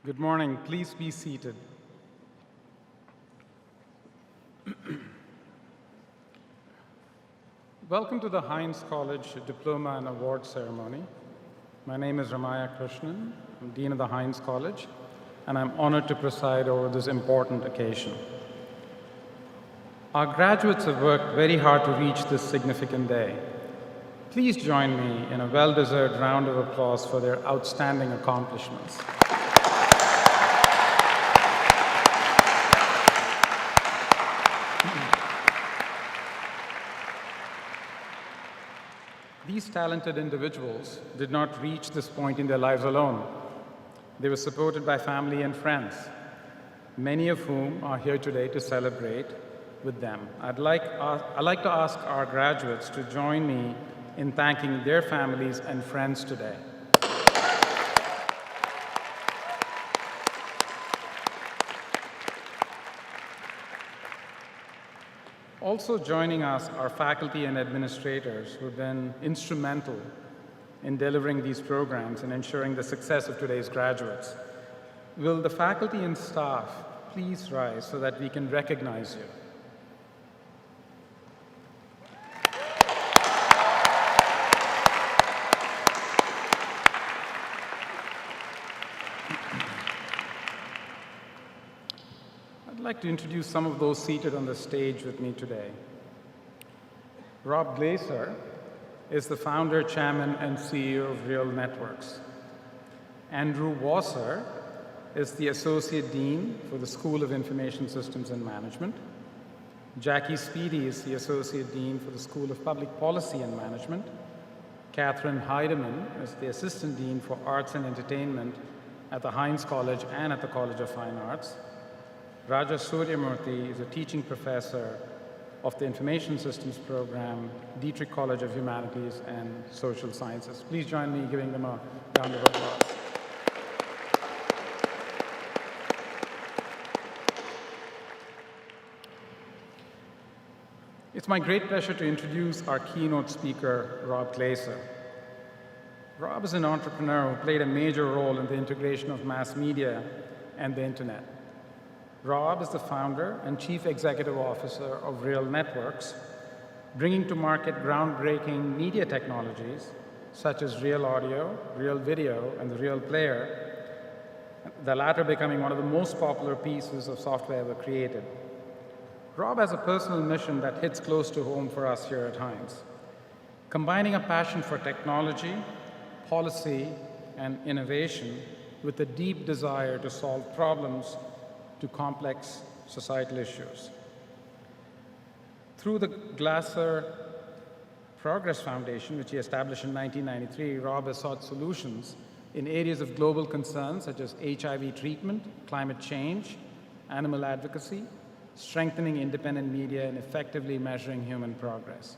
Good morning. Please be seated. Welcome to the Heinz College Diploma and Award Ceremony. My name is Ramaya Krishnan. I'm Dean of the Heinz College, and I'm honored to preside over this important occasion. Our graduates have worked very hard to reach this significant day. Please join me in a well-deserved round of applause for their outstanding accomplishments. These talented individuals did not reach this point in their lives alone. They were supported by family and friends, many of whom are here today to celebrate with them. I'd like to ask our graduates to join me in thanking their families and friends today. Also joining us are faculty and administrators who have been instrumental in delivering these programs and ensuring the success of today's graduates. Will the faculty and staff please rise so that we can recognize you? I'd like to introduce some of those seated on the stage with me today. Rob Glaser is the founder, chairman, and CEO of Real Networks. Andrew Wasser is the associate dean for the School of Information Systems and Management. Jackie Speedy is the associate dean for the School of Public Policy and Management. Catherine Heidemann is the assistant dean for Arts and Entertainment at the Heinz College and at the College of Fine Arts. Raja Suryamurthy is a teaching professor of the Information Systems Program, Dietrich College of Humanities and Social Sciences. Please join me giving them a round of applause. It's my great pleasure to introduce our keynote speaker, Rob Glaser. Rob is an entrepreneur who played a major role in the integration of mass media and the internet. Rob is the founder and chief executive officer of Real Networks, bringing to market groundbreaking media technologies such as Real Audio, Real Video, and the Real Player, the latter becoming one of the most popular pieces of software ever created. Rob has a personal mission that hits close to home for us here at Heinz, combining a passion for technology, policy, and innovation with a deep desire to solve problems to complex societal issues. Through the Glaser Progress Foundation, which he established in 1993, Rob has sought solutions in areas of global concerns such as HIV treatment, climate change, animal advocacy, strengthening independent media, and effectively measuring human progress.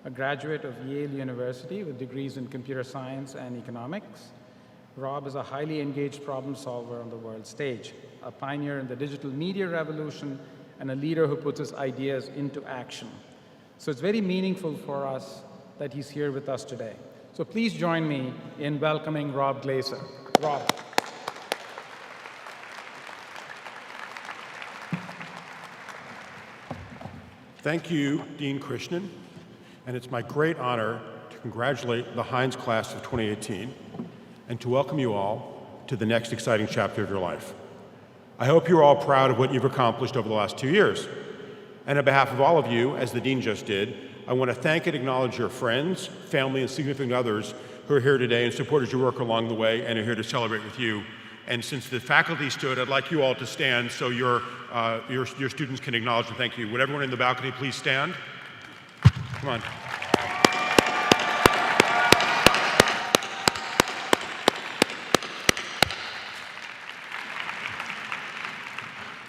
A graduate of Yale University with degrees in computer science and economics, Rob is a highly engaged problem solver on the world stage, a pioneer in the digital media revolution, and a leader who puts his ideas into action. So it's very meaningful for us that he's here with us today. So please join me in welcoming Rob Glaser. Rob. Thank you, Dean Krishnan, and it's my great honor to congratulate the Heinz class of 2018 and to welcome you all to the next exciting chapter of your life. I hope you're all proud of what you've accomplished over the last 2 years. And on behalf of all of you, as the Dean just did, I want to thank and acknowledge your friends, family, and significant others who are here today and supported your work along the way and are here to celebrate with you. And since the faculty stood, I'd like you all to stand so your students can acknowledge and thank you. Would everyone in the balcony please stand? Come on.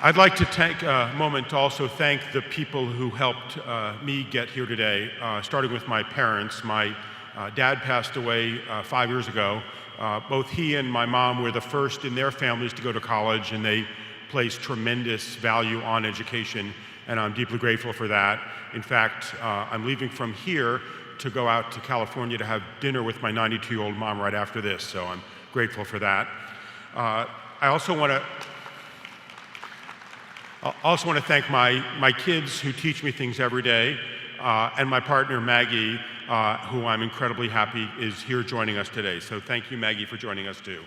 I'd like to take a moment to also thank the people who helped me get here today, starting with my parents. My dad passed away 5 years ago. Both he and my mom were the first in their families to go to college, and they placed tremendous value on education, and I'm deeply grateful for that. In fact, I'm leaving from here to go out to California to have dinner with my 92-year-old mom right after this, so I'm grateful for that. I also want to thank my kids who teach me things every day, and my partner Maggie, who I'm incredibly happy is here joining us today. So thank you, Maggie, for joining us too.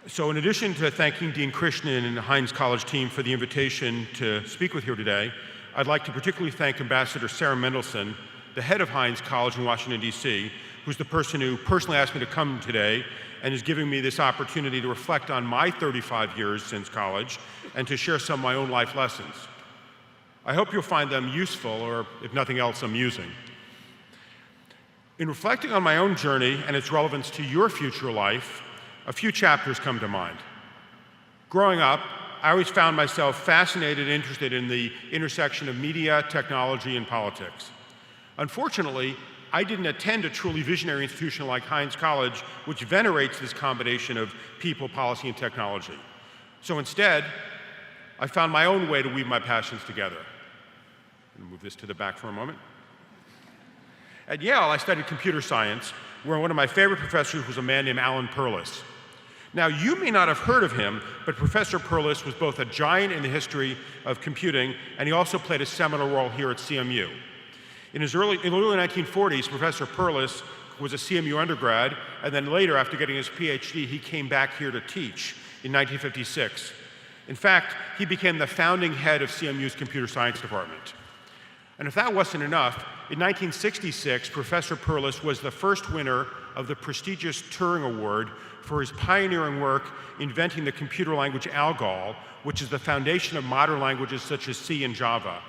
So in addition to thanking Dean Krishnan and the Heinz College team for the invitation to speak with you today, I'd like to particularly thank Ambassador Sarah Mendelson, the head of Heinz College in Washington, D.C., who's the person who personally asked me to come today and is giving me this opportunity to reflect on my 35 years since college and to share some of my own life lessons. I hope you'll find them useful, or if nothing else, amusing. In reflecting on my own journey and its relevance to your future life, a few chapters come to mind. Growing up, I always found myself fascinated and interested in the intersection of media, technology, and politics. Unfortunately, I didn't attend a truly visionary institution like Heinz College, which venerates this combination of people, policy, and technology. So instead, I found my own way to weave my passions together. I'm going to move this to the back for a moment. At Yale, I studied computer science, where one of my favorite professors was a man named Alan Perlis. Now, you may not have heard of him, but Professor Perlis was both a giant in the history of computing, and he also played a seminal role here at CMU. In the early 1940s, Professor Perlis was a CMU undergrad, and then later, after getting his PhD, he came back here to teach in 1956. In fact, he became the founding head of CMU's computer science department. And if that wasn't enough, in 1966, Professor Perlis was the first winner of the prestigious Turing Award for his pioneering work inventing the computer language ALGOL, which is the foundation of modern languages such as C and Java.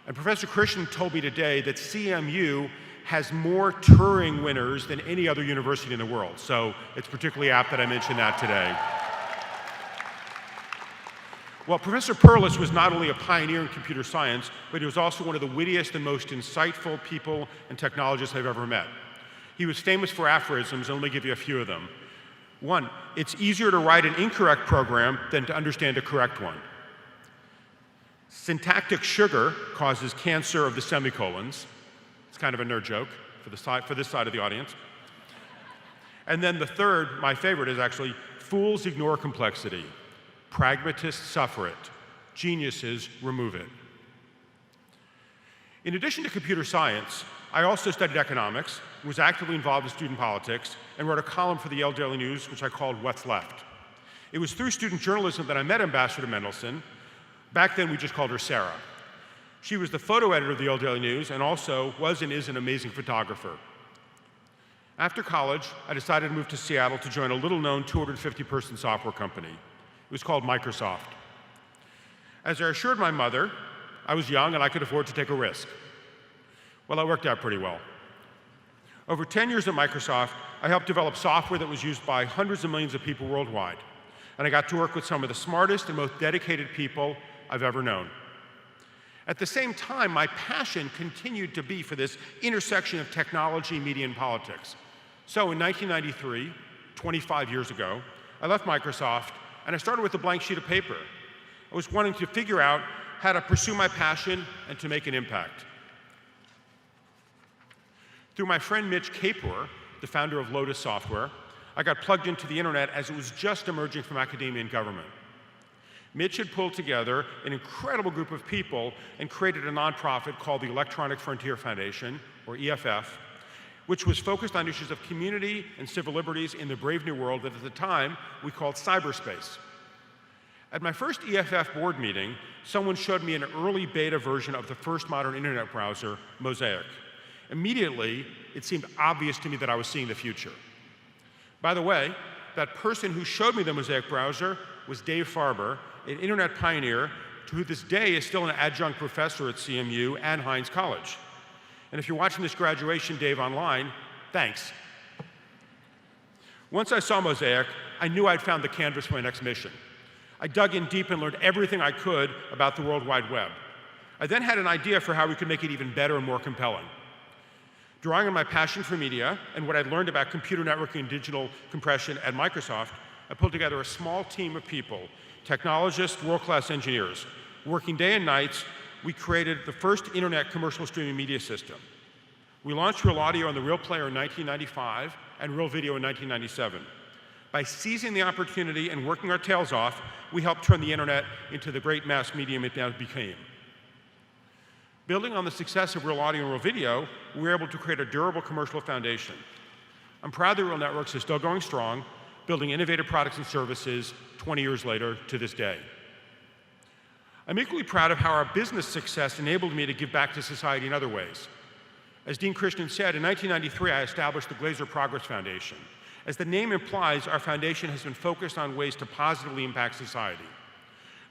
And Professor Christian told me today that CMU has more Turing winners than any other university in the world. So it's particularly apt that I mention that today. Well, Professor Perlis was not only a pioneer in computer science, but he was also one of the wittiest and most insightful people and technologists I've ever met. He was famous for aphorisms, and let me give you a few of them. One, it's easier to write an incorrect program than to understand a correct one. Syntactic sugar causes cancer of the semicolons. It's kind of a nerd joke for this side of the audience. And then the third, my favorite, is actually, fools ignore complexity. Pragmatists suffer it. Geniuses remove it. In addition to computer science, I also studied economics, was actively involved in student politics, and wrote a column for the Yale Daily News, which I called What's Left. It was through student journalism that I met Ambassador Mendelson. Back then, we just called her Sarah. She was the photo editor of the Yale Daily News and also was and is an amazing photographer. After college, I decided to move to Seattle to join a little-known 250-person software company. It was called Microsoft. As I assured my mother, I was young and I could afford to take a risk. Well, that worked out pretty well. Over 10 years at Microsoft, I helped develop software that was used by hundreds of millions of people worldwide. And I got to work with some of the smartest and most dedicated people I've ever known. At the same time, my passion continued to be for this intersection of technology, media, and politics. So in 1993, 25 years ago, I left Microsoft and I started with a blank sheet of paper. I was wanting to figure out how to pursue my passion and to make an impact. Through my friend Mitch Kapor, the founder of Lotus Software, I got plugged into the internet as it was just emerging from academia and government. Mitch had pulled together an incredible group of people and created a nonprofit called the Electronic Frontier Foundation, or EFF, which was focused on issues of community and civil liberties in the brave new world that at the time we called cyberspace. At my first EFF board meeting, someone showed me an early beta version of the first modern internet browser, Mosaic. Immediately, it seemed obvious to me that I was seeing the future. By the way, that person who showed me the Mosaic browser was Dave Farber, an internet pioneer who to this day is still an adjunct professor at CMU and Heinz College. And if you're watching this graduation, Dave, online, thanks. Once I saw Mosaic, I knew I'd found the canvas for my next mission. I dug in deep and learned everything I could about the World Wide Web. I then had an idea for how we could make it even better and more compelling. Drawing on my passion for media and what I'd learned about computer networking and digital compression at Microsoft, I pulled together a small team of people, technologists, world-class engineers. Working day and nights, we created the first internet commercial streaming media system. We launched Real Audio on the Real Player in 1995 and Real Video in 1997. By seizing the opportunity and working our tails off, we helped turn the internet into the great mass medium it now became. Building on the success of Real Audio and Real Video, we were able to create a durable commercial foundation. I'm proud that Real Networks is still going strong, building innovative products and services 20 years later to this day. I'm equally proud of how our business success enabled me to give back to society in other ways. As Dean Christian said, in 1993, I established the Glazer Progress Foundation. As the name implies, our foundation has been focused on ways to positively impact society.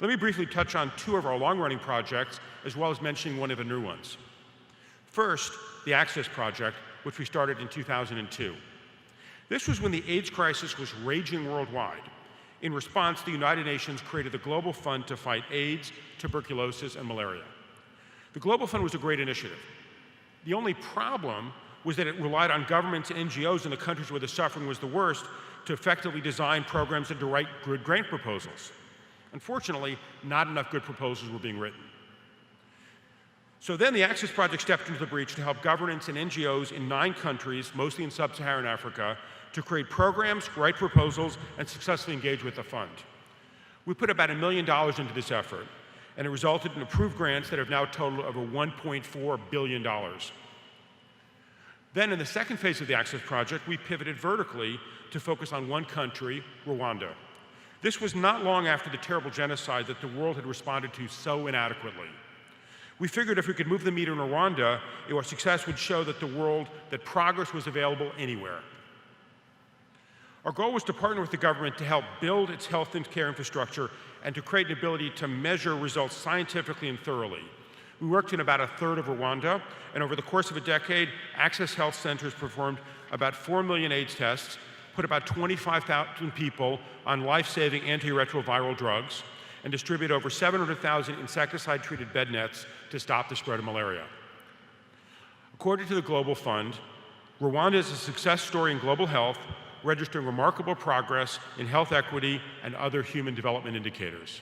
Let me briefly touch on two of our long-running projects, as well as mentioning one of the new ones. First, the Access Project, which we started in 2002. This was when the AIDS crisis was raging worldwide. In response, the United Nations created the Global Fund to fight AIDS, tuberculosis, and malaria. The Global Fund was a great initiative. The only problem was that it relied on governments and NGOs in the countries where the suffering was the worst to effectively design programs and to write good grant proposals. Unfortunately, not enough good proposals were being written. So then the Access Project stepped into the breach to help governments and NGOs in 9 countries, mostly in sub-Saharan Africa, to create programs, write proposals, and successfully engage with the fund. We put about $1 million into this effort, and it resulted in approved grants that have now totaled over $1.4 billion. Then in the second phase of the Access Project, we pivoted vertically to focus on one country, Rwanda. This was not long after the terrible genocide that the world had responded to so inadequately. We figured if we could move the meter in Rwanda, our success would show that the world that progress was available anywhere. Our goal was to partner with the government to help build its health and care infrastructure and to create an ability to measure results scientifically and thoroughly. We worked in about a third of Rwanda, and over the course of a decade, Access Health Centers performed about 4 million AIDS tests, put about 25,000 people on life-saving antiretroviral drugs, and distributed over 700,000 insecticide-treated bed nets to stop the spread of malaria. According to the Global Fund, Rwanda is a success story in global health, registering remarkable progress in health equity and other human development indicators.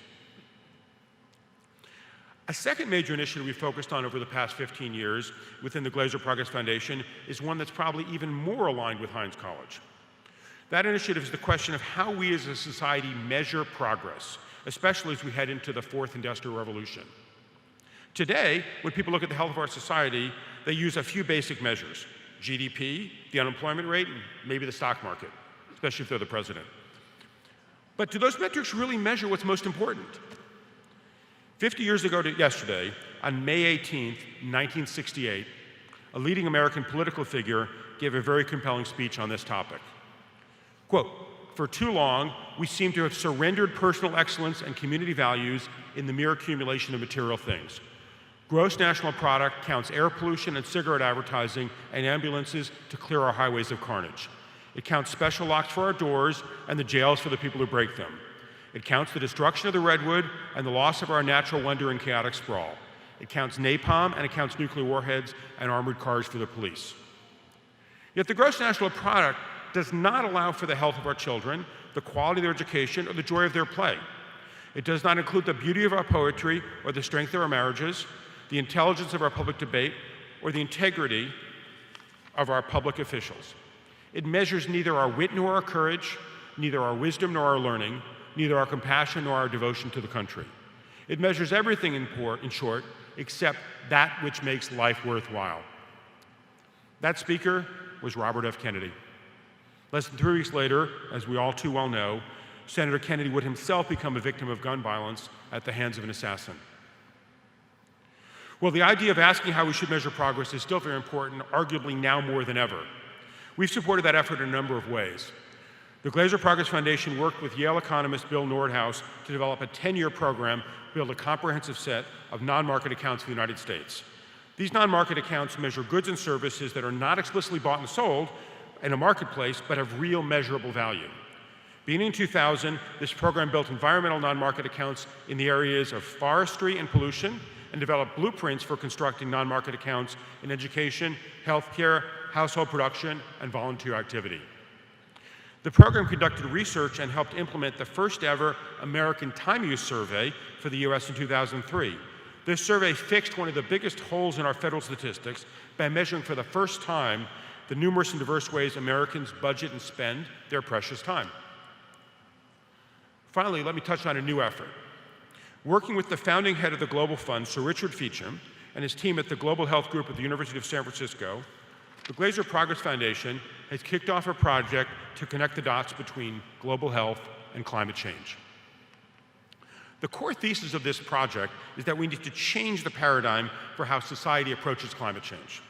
A second major initiative we focused on over the past 15 years within the Glaser Progress Foundation is one that's probably even more aligned with Heinz College. That initiative is the question of how we as a society measure progress, especially as we head into the 4th Industrial Revolution. Today, when people look at the health of our society, they use a few basic measures: GDP, the unemployment rate, and maybe the stock market, especially if they're the president. But do those metrics really measure what's most important? 50 years ago to yesterday, on May 18th, 1968, a leading American political figure gave a very compelling speech on this topic. Quote, "For too long, we seem to have surrendered personal excellence and community values in the mere accumulation of material things. Gross national product counts air pollution and cigarette advertising and ambulances to clear our highways of carnage. It counts special locks for our doors and the jails for the people who break them. It counts the destruction of the redwood and the loss of our natural wonder in chaotic sprawl. It counts napalm and it counts nuclear warheads and armored cars for the police. Yet the gross national product does not allow for the health of our children, the quality of their education, or the joy of their play. It does not include the beauty of our poetry or the strength of our marriages, the intelligence of our public debate, or the integrity of our public officials. It measures neither our wit nor our courage, neither our wisdom nor our learning, neither our compassion nor our devotion to the country. It measures everything in short, except that which makes life worthwhile." That speaker was Robert F. Kennedy. Less than 3 weeks later, as we all too well know, Senator Kennedy would himself become a victim of gun violence at the hands of an assassin. Well, the idea of asking how we should measure progress is still very important, arguably now more than ever. We've supported that effort in a number of ways. The Glaser Progress Foundation worked with Yale economist Bill Nordhaus to develop a 10-year program to build a comprehensive set of non-market accounts for the United States. These non-market accounts measure goods and services that are not explicitly bought and sold in a marketplace, but have real measurable value. Beginning in 2000, this program built environmental non-market accounts in the areas of forestry and pollution, and developed blueprints for constructing non-market accounts in education, healthcare, household production, and volunteer activity. The program conducted research and helped implement the first ever American time use survey for the US in 2003. This survey fixed one of the biggest holes in our federal statistics by measuring for the first time the numerous and diverse ways Americans budget and spend their precious time. Finally, let me touch on a new effort. Working with the founding head of the Global Fund, Sir Richard Feacham, and his team at the Global Health Group at the University of San Francisco, the Glaser Progress Foundation has kicked off a project to connect the dots between global health and climate change. The core thesis of this project is that we need to change the paradigm for how society approaches climate change.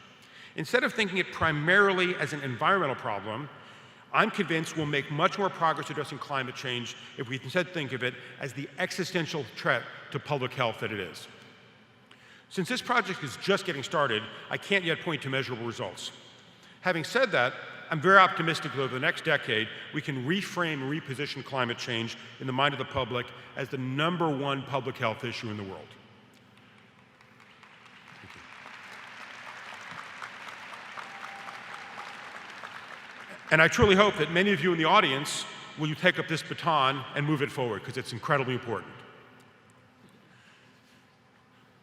Instead of thinking it primarily as an environmental problem, I'm convinced we'll make much more progress addressing climate change if we instead think of it as the existential threat to public health that it is. Since this project is just getting started, I can't yet point to measurable results. Having said that, I'm very optimistic that over the next decade, we can reframe and reposition climate change in the mind of the public as the #1 public health issue in the world. And I truly hope that many of you in the audience will take up this baton and move it forward, because it's incredibly important.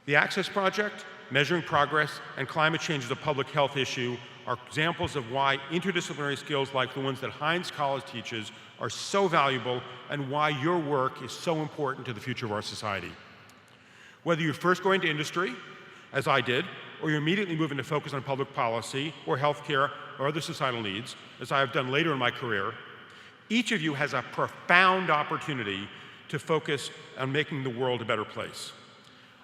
The Access Project, Measuring Progress, and climate change as a public health issue are examples of why interdisciplinary skills like the ones that Heinz College teaches are so valuable and why your work is so important to the future of our society. Whether you first go into industry, as I did, or you immediately move into focus on public policy or healthcare or other societal needs, as I have done later in my career, each of you has a profound opportunity to focus on making the world a better place.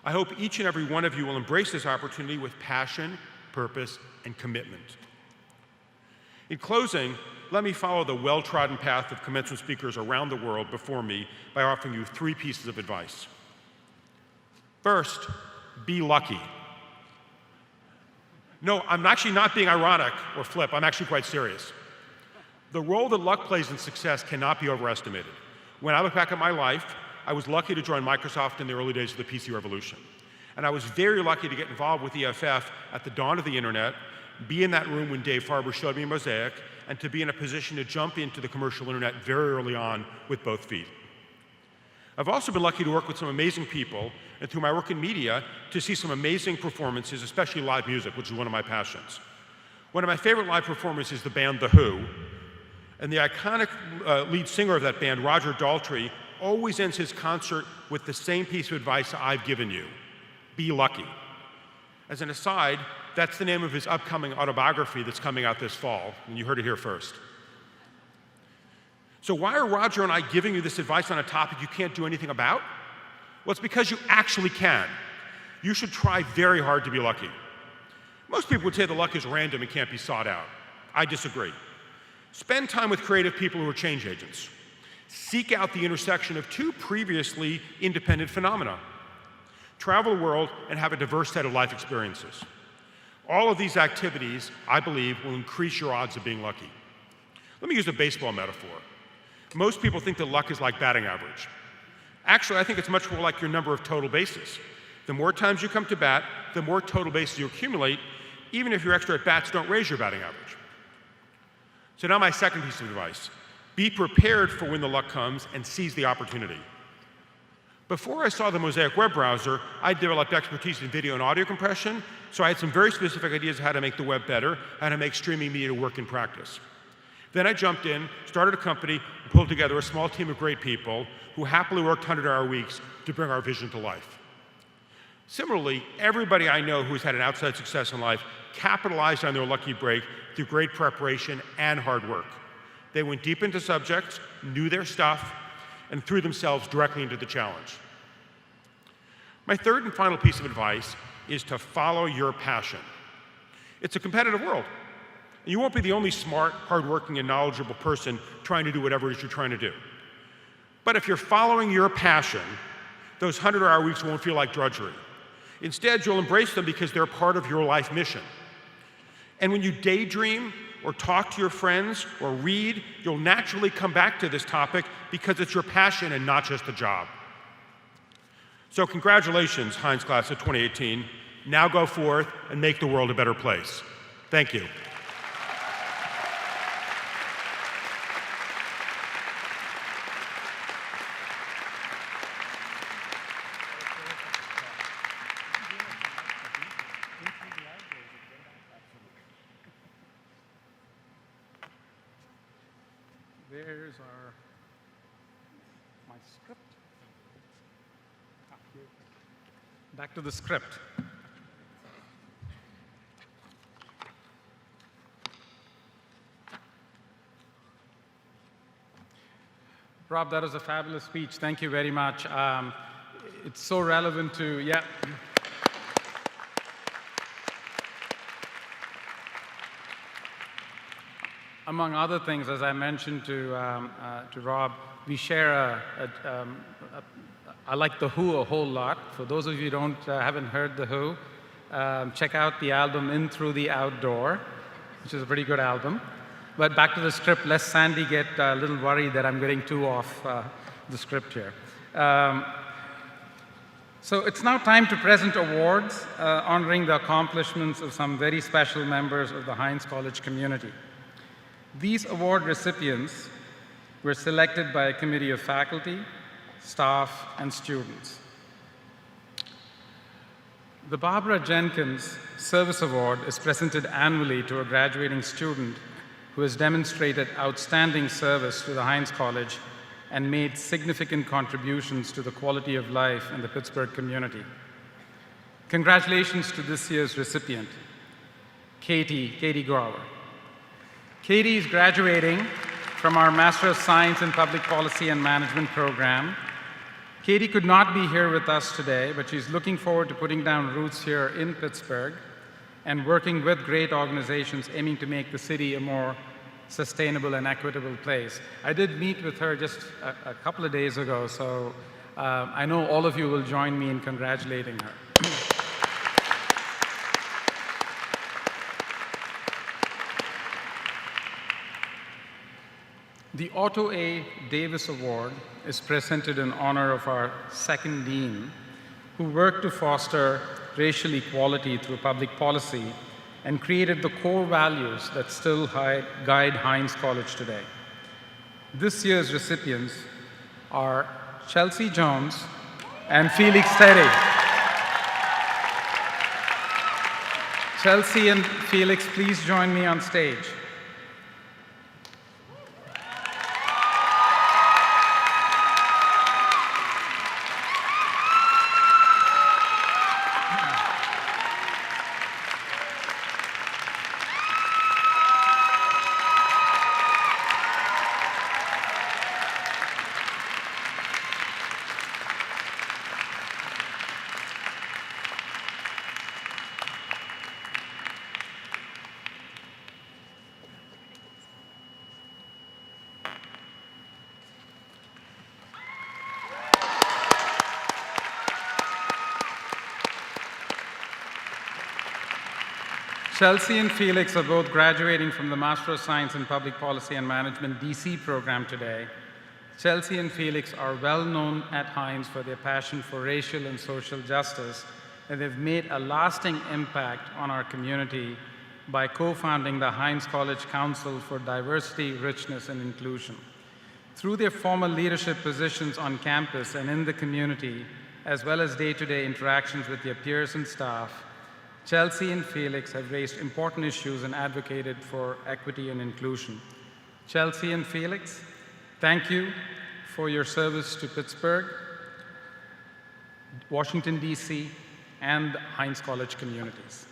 I hope each and every one of you will embrace this opportunity with passion, purpose, and commitment. In closing, let me follow the well-trodden path of commencement speakers around the world before me by offering you 3 pieces of advice. First, be lucky. No, I'm actually not being ironic or flip. I'm actually quite serious. The role that luck plays in success cannot be overestimated. When I look back at my life, I was lucky to join Microsoft in the early days of the PC revolution. And I was very lucky to get involved with EFF at the dawn of the internet, be in that room when Dave Farber showed me Mosaic, and to be in a position to jump into the commercial internet very early on with both feet. I've also been lucky to work with some amazing people, and through my work in media, to see some amazing performances, especially live music, which is one of my passions. One of my favorite live performers is the band The Who, and the iconic lead singer of that band, Roger Daltrey, always ends his concert with the same piece of advice I've given you: be lucky. As an aside, that's the name of his upcoming autobiography that's coming out this fall, and you heard it here first. So why are Roger and I giving you this advice on a topic you can't do anything about? Well, it's because you actually can. You should try very hard to be lucky. Most people would say the luck is random and can't be sought out. I disagree. Spend time with creative people who are change agents. Seek out the intersection of 2 previously independent phenomena. Travel the world and have a diverse set of life experiences. All of these activities, I believe, will increase your odds of being lucky. Let me use a baseball metaphor. Most people think that luck is like batting average. Actually, I think it's much more like your number of total bases. The more times you come to bat, the more total bases you accumulate, even if your extra at-bats don't raise your batting average. So now my second piece of advice. Be prepared for when the luck comes and seize the opportunity. Before I saw the Mosaic web browser, I developed expertise in video and audio compression, so I had some very specific ideas of how to make the web better, how to make streaming media work in practice. Then I jumped in, started a company, and pulled together a small team of great people who happily worked 100-hour weeks to bring our vision to life. Similarly, everybody I know who's had an outside success in life capitalized on their lucky break through great preparation and hard work. They went deep into subjects, knew their stuff, and threw themselves directly into the challenge. My third and final piece of advice is to follow your passion. It's a competitive world. And you won't be the only smart, hardworking, and knowledgeable person trying to do whatever it is you're trying to do. But if you're following your passion, those 100-hour weeks won't feel like drudgery. Instead, you'll embrace them because they're part of your life mission. And when you daydream or talk to your friends or read, you'll naturally come back to this topic because it's your passion and not just a job. So congratulations, Heinz Class of 2018. Now go forth and make the world a better place. Thank you. There's my script. Back to the script. Rob, that was a fabulous speech. Thank you very much. It's so relevant to, yeah. Among other things, as I mentioned to Rob, we share I like The Who a whole lot. For those of you who haven't heard The Who, check out the album In Through the Outdoor, which is a pretty good album. But back to the script, lest Sandy get a little worried that I'm getting too off the script here. So it's now time to present awards honoring the accomplishments of some very special members of the Heinz College community. These award recipients were selected by a committee of faculty, staff, and students. The Barbara Jenkins Service Award is presented annually to a graduating student who has demonstrated outstanding service to the Heinz College and made significant contributions to the quality of life in the Pittsburgh community. Congratulations to this year's recipient, Katie Grover. Katie is graduating from our Master of Science in Public Policy and Management program. Katie could not be here with us today, but she's looking forward to putting down roots here in Pittsburgh and working with great organizations aiming to make the city a more sustainable and equitable place. I did meet with her just a couple of days ago, so I know all of you will join me in congratulating her. The Otto A. Davis Award is presented in honor of our second dean, who worked to foster racial equality through public policy and created the core values that still guide Heinz College today. This year's recipients are Chelsea Jones and Felix Terry. Chelsea and Felix, please join me on stage. Chelsea and Felix are both graduating from the Master of Science in Public Policy and Management DC program today. Chelsea and Felix are well known at Heinz for their passion for racial and social justice, and they've made a lasting impact on our community by co-founding the Heinz College Council for Diversity, Richness, and Inclusion. Through their former leadership positions on campus and in the community, as well as day-to-day interactions with their peers and staff, Chelsea and Felix have raised important issues and advocated for equity and inclusion. Chelsea and Felix, thank you for your service to Pittsburgh, Washington, D.C., and Heinz College communities.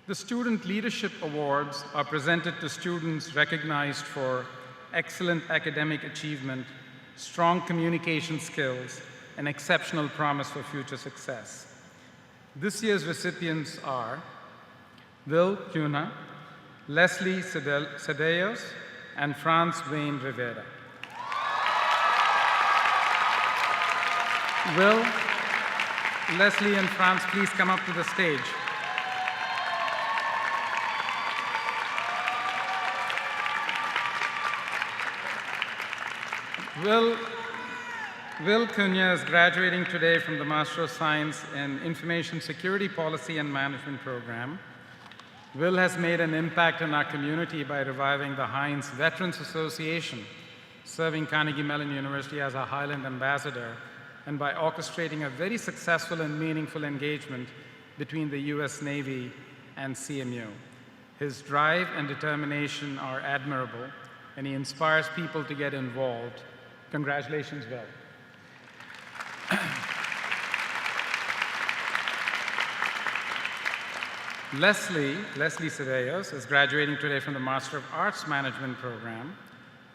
The Student Leadership Awards are presented to students recognized for excellent academic achievement, strong communication skills, and exceptional promise for future success. This year's recipients are Will Cunha, Leslie Ceballos, and Franz Wayne Rivera. Will, Leslie, and Franz, please come up to the stage. Will Cunha is graduating today from the Master of Science in Information Security Policy and Management program. Will has made an impact in our community by reviving the Heinz Veterans Association, serving Carnegie Mellon University as a Highland ambassador, and by orchestrating a very successful and meaningful engagement between the US Navy and CMU. His drive and determination are admirable, and he inspires people to get involved. Congratulations, Will. Leslie Ceballos is graduating today from the Master of Arts Management program.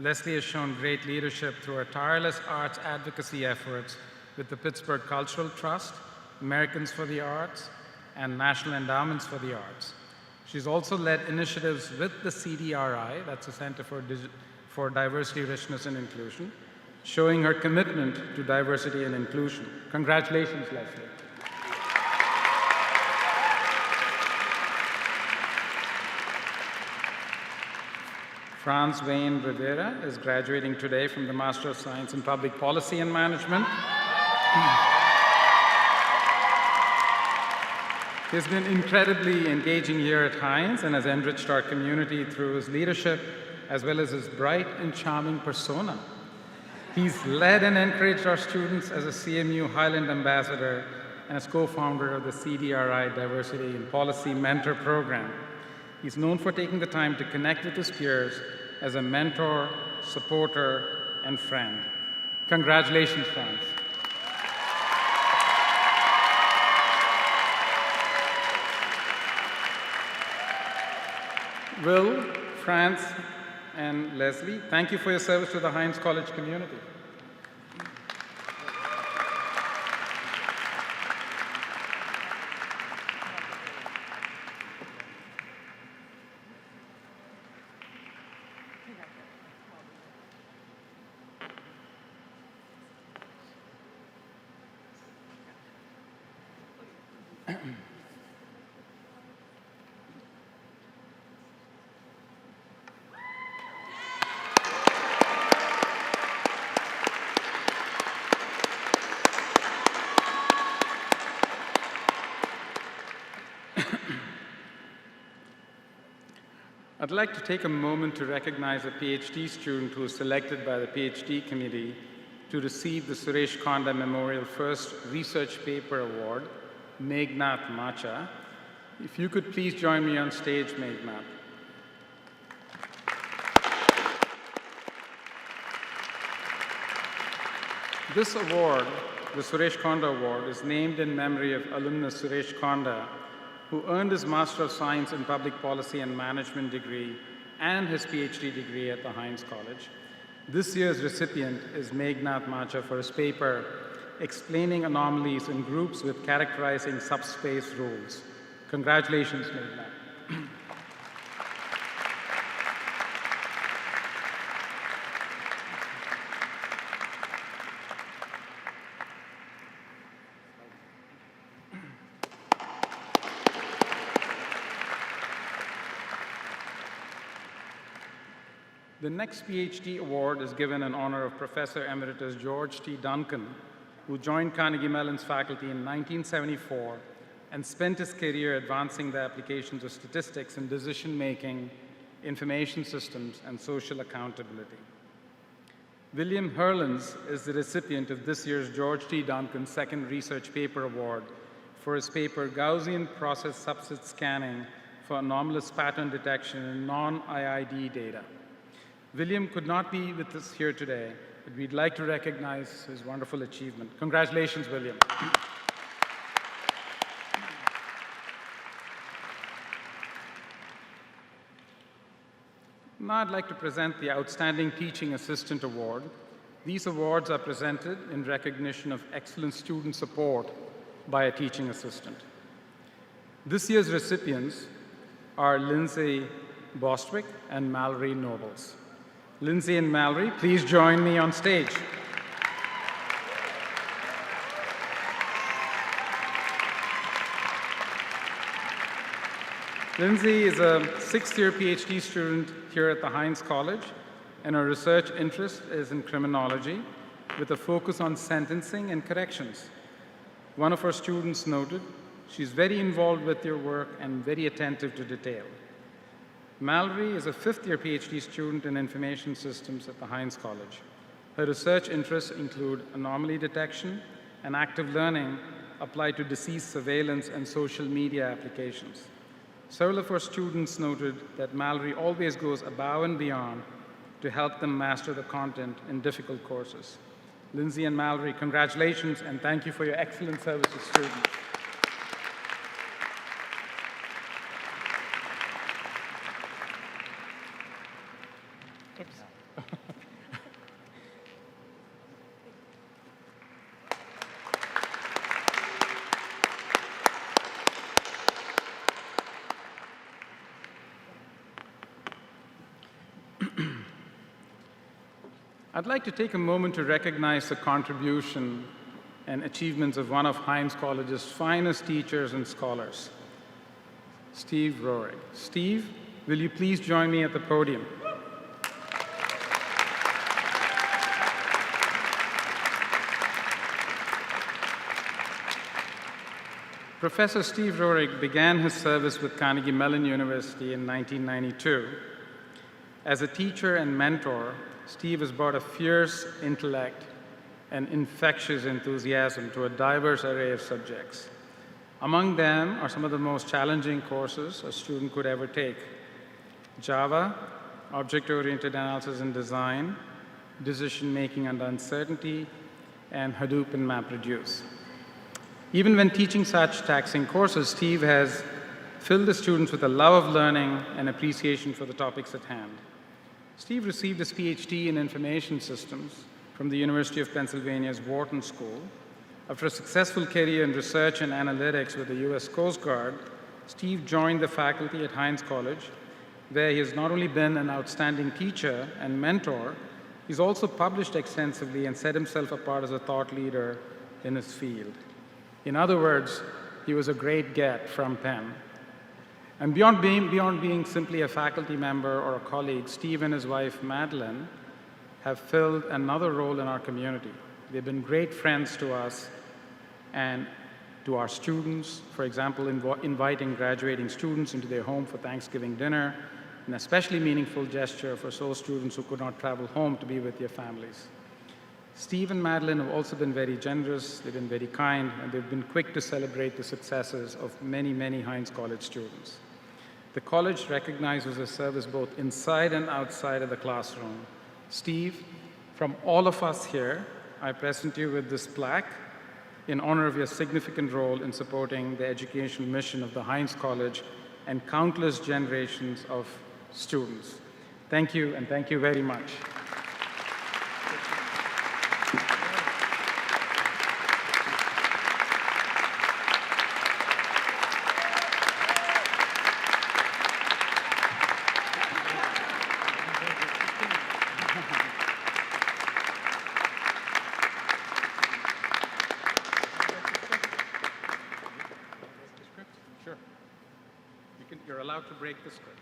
Leslie has shown great leadership through her tireless arts advocacy efforts with the Pittsburgh Cultural Trust, Americans for the Arts, and National Endowments for the Arts. She's also led initiatives with the CDRI, that's the Center for Diversity, Richness, and Inclusion, showing her commitment to diversity and inclusion. Congratulations, Leslie. Franz Wayne Rivera is graduating today from the Master of Science in Public Policy and Management. He's been incredibly engaging here at Heinz and has enriched our community through his leadership, as well as his bright and charming persona. He's led and encouraged our students as a CMU Highland Ambassador and as co-founder of the CDRI Diversity in Policy Mentor Program. He's known for taking the time to connect with his peers as a mentor, supporter, and friend. Congratulations, Franz. Will, Franz, and Leslie, thank you for your service to the Heinz College community. I'd like to take a moment to recognize a PhD student who was selected by the PhD committee to receive the Suresh Konda Memorial First Research Paper Award, Meghnad Macha. If you could please join me on stage, Meghnad. This award, the Suresh Konda Award, is named in memory of alumnus Suresh Konda, who earned his Master of Science in Public Policy and Management degree and his PhD degree at the Heinz College. This year's recipient is Meghnad Macha for his paper, Explaining Anomalies in Groups with Characterizing Subspace Rules. Congratulations, Meghnad. The next PhD award is given in honor of Professor Emeritus George T. Duncan, who joined Carnegie Mellon's faculty in 1974 and spent his career advancing the applications of statistics in decision-making, information systems, and social accountability. William Herlens is the recipient of this year's George T. Duncan Second Research Paper Award for his paper, Gaussian Process Subset Scanning for Anomalous Pattern Detection in Non-IID Data. William could not be with us here today, but we'd like to recognize his wonderful achievement. Congratulations, William. Now I'd like to present the Outstanding Teaching Assistant Award. These awards are presented in recognition of excellent student support by a teaching assistant. This year's recipients are Lindsay Bostwick and Mallory Nobles. Lindsay and Mallory, please join me on stage. Lindsay is a sixth-year PhD student here at the Heinz College, and her research interest is in criminology with a focus on sentencing and corrections. One of her students noted, she's very involved with your work and very attentive to detail. Mallory is a fifth-year PhD student in information systems at the Heinz College. Her research interests include anomaly detection and active learning applied to disease surveillance and social media applications. Several of our students noted that Mallory always goes above and beyond to help them master the content in difficult courses. Lindsay and Mallory, congratulations and thank you for your excellent service to students. I'd like to take a moment to recognize the contribution and achievements of one of Heinz College's finest teachers and scholars, Steve Roehrig. Steve, will you please join me at the podium? Professor Steve Roehrig began his service with Carnegie Mellon University in 1992. As a teacher and mentor, Steve has brought a fierce intellect and infectious enthusiasm to a diverse array of subjects. Among them are some of the most challenging courses a student could ever take: Java, object-oriented analysis and design, decision-making under uncertainty, and Hadoop and MapReduce. Even when teaching such taxing courses, Steve has filled the students with a love of learning and appreciation for the topics at hand. Steve received his PhD in information systems from the University of Pennsylvania's Wharton School. After a successful career in research and analytics with the US Coast Guard, Steve joined the faculty at Heinz College, where he has not only been an outstanding teacher and mentor, he's also published extensively and set himself apart as a thought leader in his field. In other words, he was a great get from Penn. And beyond being simply a faculty member or a colleague, Steve and his wife, Madeline, have filled another role in our community. They've been great friends to us and to our students, for example, inviting graduating students into their home for Thanksgiving dinner, an especially meaningful gesture for those students who could not travel home to be with their families. Steve and Madeline have also been very generous, they've been very kind, and they've been quick to celebrate the successes of many, many Heinz College students. The college recognizes their service both inside and outside of the classroom. Steve, from all of us here, I present you with this plaque in honor of your significant role in supporting the educational mission of the Heinz College and countless generations of students. Thank you, and thank you very much. You're allowed to break the script.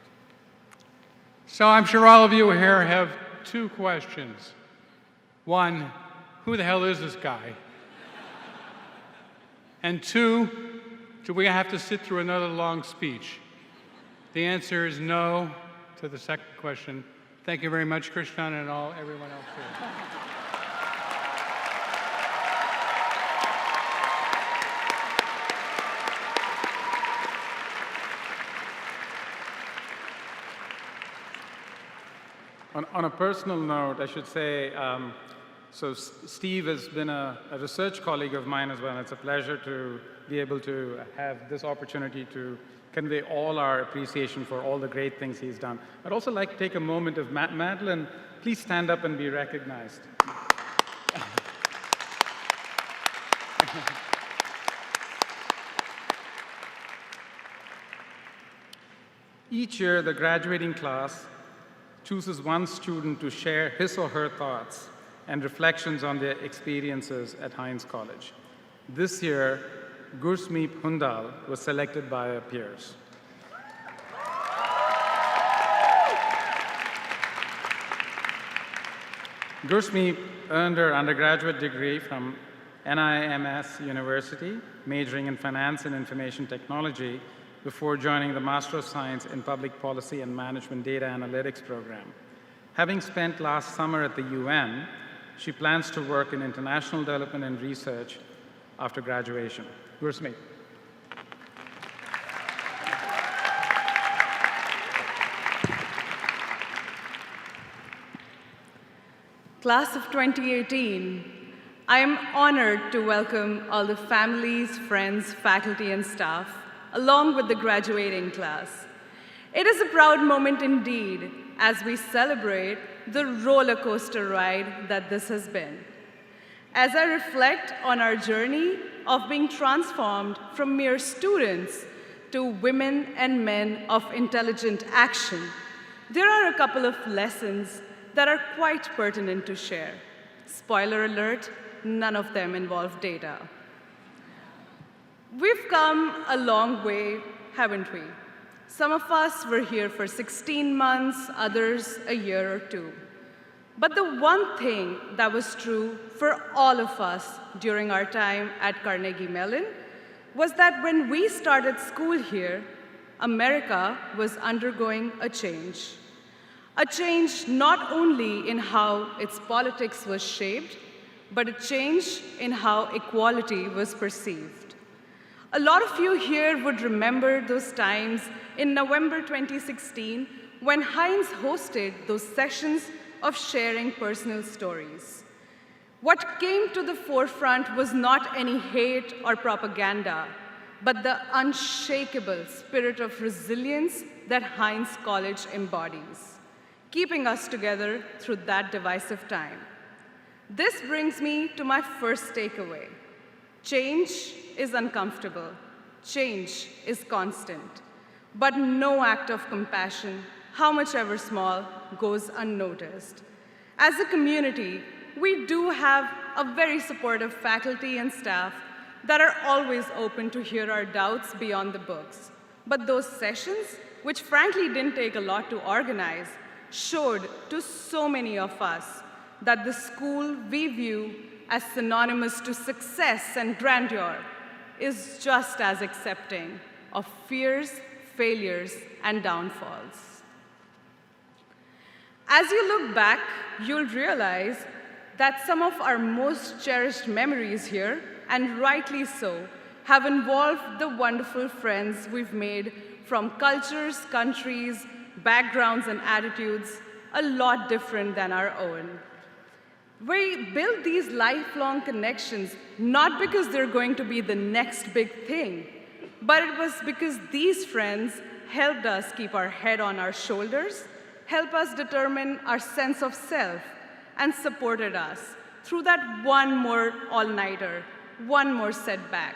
So I'm sure all of you here have two questions. One, who the hell is this guy? And two, do we have to sit through another long speech? The answer is no to the second question. Thank you very much, Krishnan, and everyone else here. On a personal note, I should say, so Steve has been a research colleague of mine as well. It's a pleasure to be able to have this opportunity to convey all our appreciation for all the great things he's done. I'd also like to take a moment of Madeline, please stand up and be recognized. Each year, the graduating class chooses one student to share his or her thoughts and reflections on their experiences at Heinz College. This year, Gursmeep Hundal was selected by her peers. Gursmeep earned her undergraduate degree from NIMS University, majoring in finance and information technology, before joining the Master of Science in Public Policy and Management Data Analytics program. Having spent last summer at the UN, she plans to work in international development and research after graduation. Gursmeep. Class of 2018, I am honored to welcome all the families, friends, faculty, and staff, along with the graduating class. It is a proud moment indeed as we celebrate the roller coaster ride that this has been. As I reflect on our journey of being transformed from mere students to women and men of intelligent action, there are a couple of lessons that are quite pertinent to share. Spoiler alert, none of them involve data. We've come a long way, haven't we? Some of us were here for 16 months, others a year or two. But the one thing that was true for all of us during our time at Carnegie Mellon was that when we started school here, America was undergoing a change. A change not only in how its politics was shaped, but a change in how equality was perceived. A lot of you here would remember those times in November 2016 when Heinz hosted those sessions of sharing personal stories. What came to the forefront was not any hate or propaganda, but the unshakable spirit of resilience that Heinz College embodies, keeping us together through that divisive time. This brings me to my first takeaway. Change is uncomfortable. Change is constant. But no act of compassion, how much ever small, goes unnoticed. As a community, we do have a very supportive faculty and staff that are always open to hear our doubts beyond the books. But those sessions, which frankly didn't take a lot to organize, showed to so many of us that the school we view as synonymous to success and grandeur is just as accepting of fears, failures, and downfalls. As you look back, you'll realize that some of our most cherished memories here, and rightly so, have involved the wonderful friends we've made from cultures, countries, backgrounds, and attitudes a lot different than our own. We build these lifelong connections not because they're going to be the next big thing, but it was because these friends helped us keep our head on our shoulders, help us determine our sense of self, and supported us through that one more all-nighter, one more setback,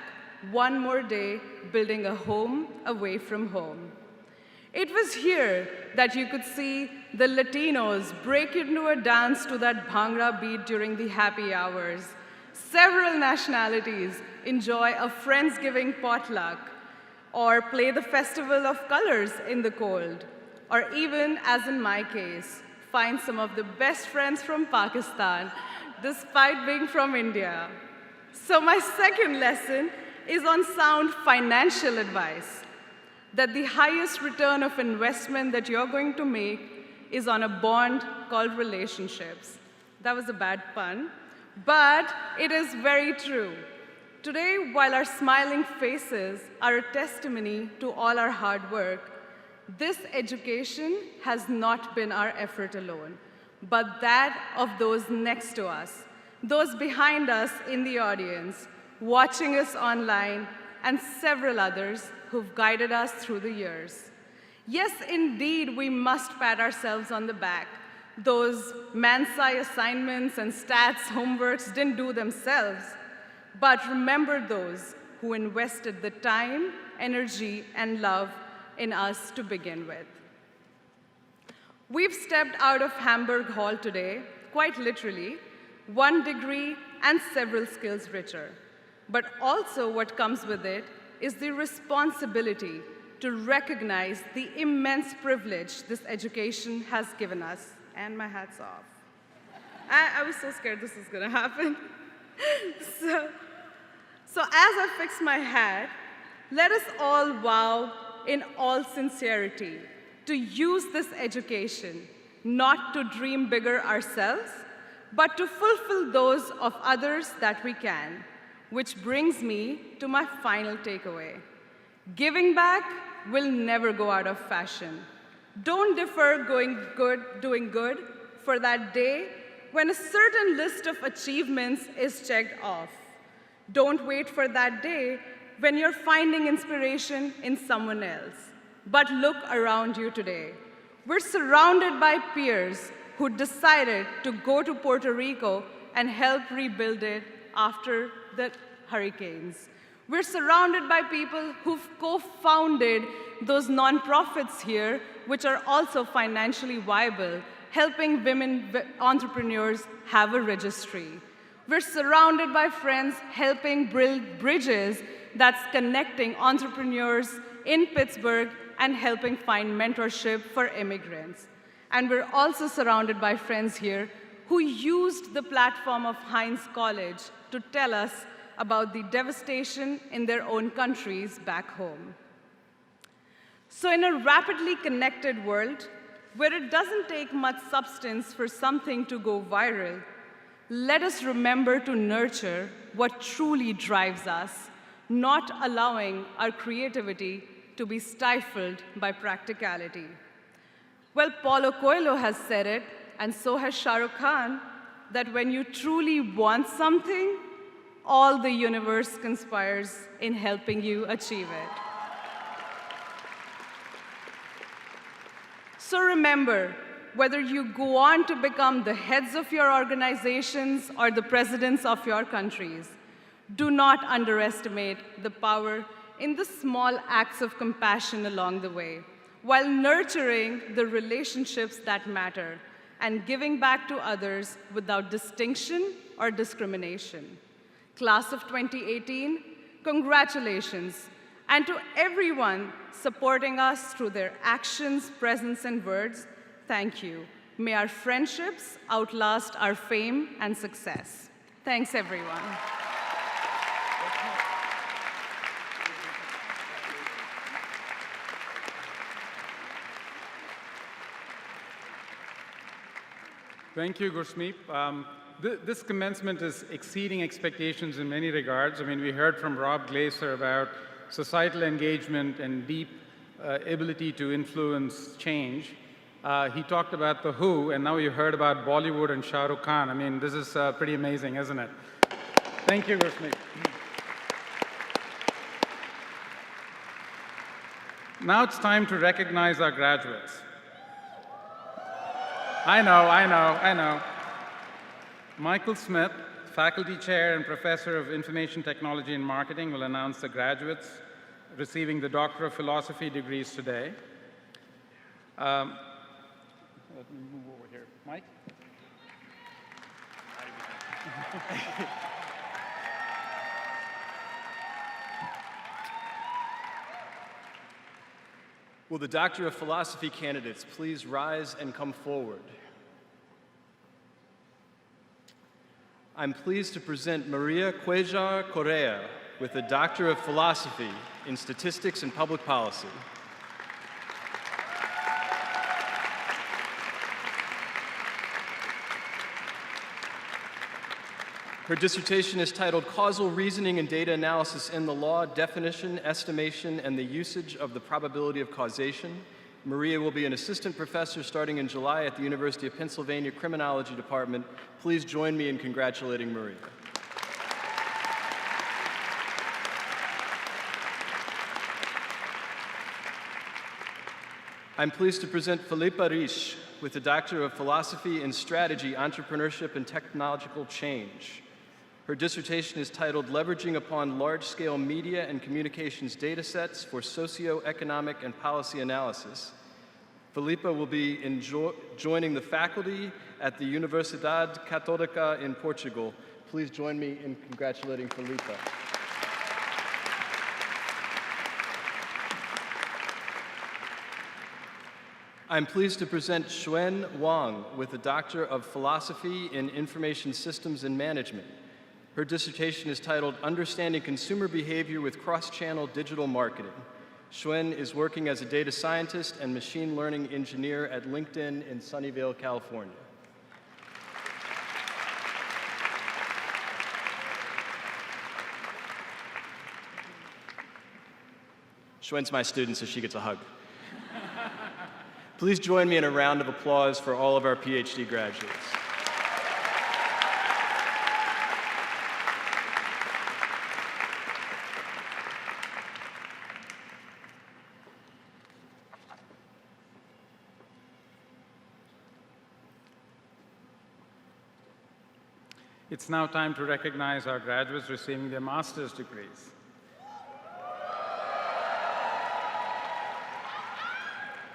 one more day building a home away from home. It was here that you could see the Latinos break into a dance to that Bhangra beat during the happy hours. Several nationalities enjoy a Friendsgiving potluck, or play the Festival of Colors in the cold, or even, as in my case, find some of the best friends from Pakistan, despite being from India. So my second lesson is on sound financial advice, that the highest return of investment that you're going to make is on a bond called relationships. That was a bad pun, but it is very true. Today, while our smiling faces are a testimony to all our hard work, this education has not been our effort alone, but that of those next to us, those behind us in the audience, watching us online, and several others who've guided us through the years. Yes, indeed, we must pat ourselves on the back. Those ManSci assignments and stats homeworks didn't do themselves. But remember those who invested the time, energy, and love in us to begin with. We've stepped out of Hamburg Hall today, quite literally, one degree and several skills richer. But also what comes with it is the responsibility to recognize the immense privilege this education has given us. And my hat's off. I was so scared this was going to happen. So as I fix my hat, let us all vow in all sincerity to use this education not to dream bigger ourselves, but to fulfill those of others that we can, which brings me to my final takeaway. Giving back will never go out of fashion. Don't defer doing good for that day when a certain list of achievements is checked off. Don't wait for that day when you're finding inspiration in someone else. But look around you today. We're surrounded by peers who decided to go to Puerto Rico and help rebuild it after the hurricanes. We're surrounded by people who've co-founded those nonprofits here, which are also financially viable, helping women entrepreneurs have a registry. We're surrounded by friends helping build bridges that's connecting entrepreneurs in Pittsburgh and helping find mentorship for immigrants. And we're also surrounded by friends here who used the platform of Heinz College to tell us about the devastation in their own countries back home. So in a rapidly connected world, where it doesn't take much substance for something to go viral, let us remember to nurture what truly drives us, not allowing our creativity to be stifled by practicality. Well, Paulo Coelho has said it, and so has Shah Rukh Khan, that when you truly want something, all the universe conspires in helping you achieve it. So remember, whether you go on to become the heads of your organizations or the presidents of your countries, do not underestimate the power in the small acts of compassion along the way, while nurturing the relationships that matter and giving back to others without distinction or discrimination. Class of 2018, congratulations. And to everyone supporting us through their actions, presence, and words, thank you. May our friendships outlast our fame and success. Thanks, everyone. Thank you, Gurmeet. This commencement is exceeding expectations in many regards. I mean, we heard from Rob Glaser about societal engagement and deep ability to influence change. He talked about The Who, and now you heard about Bollywood and Shah Rukh Khan. I mean, this is pretty amazing, isn't it? Thank you, Gurmeet. Now it's time to recognize our graduates. I know. Michael Smith, Faculty Chair and Professor of Information Technology and Marketing, will announce the graduates receiving the Doctor of Philosophy degrees today. Let me move over here. Mike? Will the Doctor of Philosophy candidates please rise and come forward? I'm pleased to present Maria Cuellar Correa with the Doctor of Philosophy in Statistics and Public Policy. Her dissertation is titled Causal Reasoning and Data Analysis in the Law, Definition, Estimation, and the Usage of the Probability of Causation. Maria will be an assistant professor starting in July at the University of Pennsylvania Criminology Department. Please join me in congratulating Maria. I'm pleased to present Filipa Risch with the Doctor of Philosophy in Strategy, Entrepreneurship, and Technological Change. Her dissertation is titled Leveraging Upon Large-Scale Media and Communications Datasets for Socioeconomic and Policy Analysis. Filipa will be joining the faculty at the Universidade Católica in Portugal. Please join me in congratulating Filipa. I'm pleased to present Xuan Wang with the Doctor of Philosophy in Information Systems and Management. Her dissertation is titled Understanding Consumer Behavior with Cross-Channel Digital Marketing. Xuan is working as a data scientist and machine learning engineer at LinkedIn in Sunnyvale, California. Xuan's my student, so she gets a hug. Please join me in a round of applause for all of our PhD graduates. It's now time to recognize our graduates receiving their master's degrees.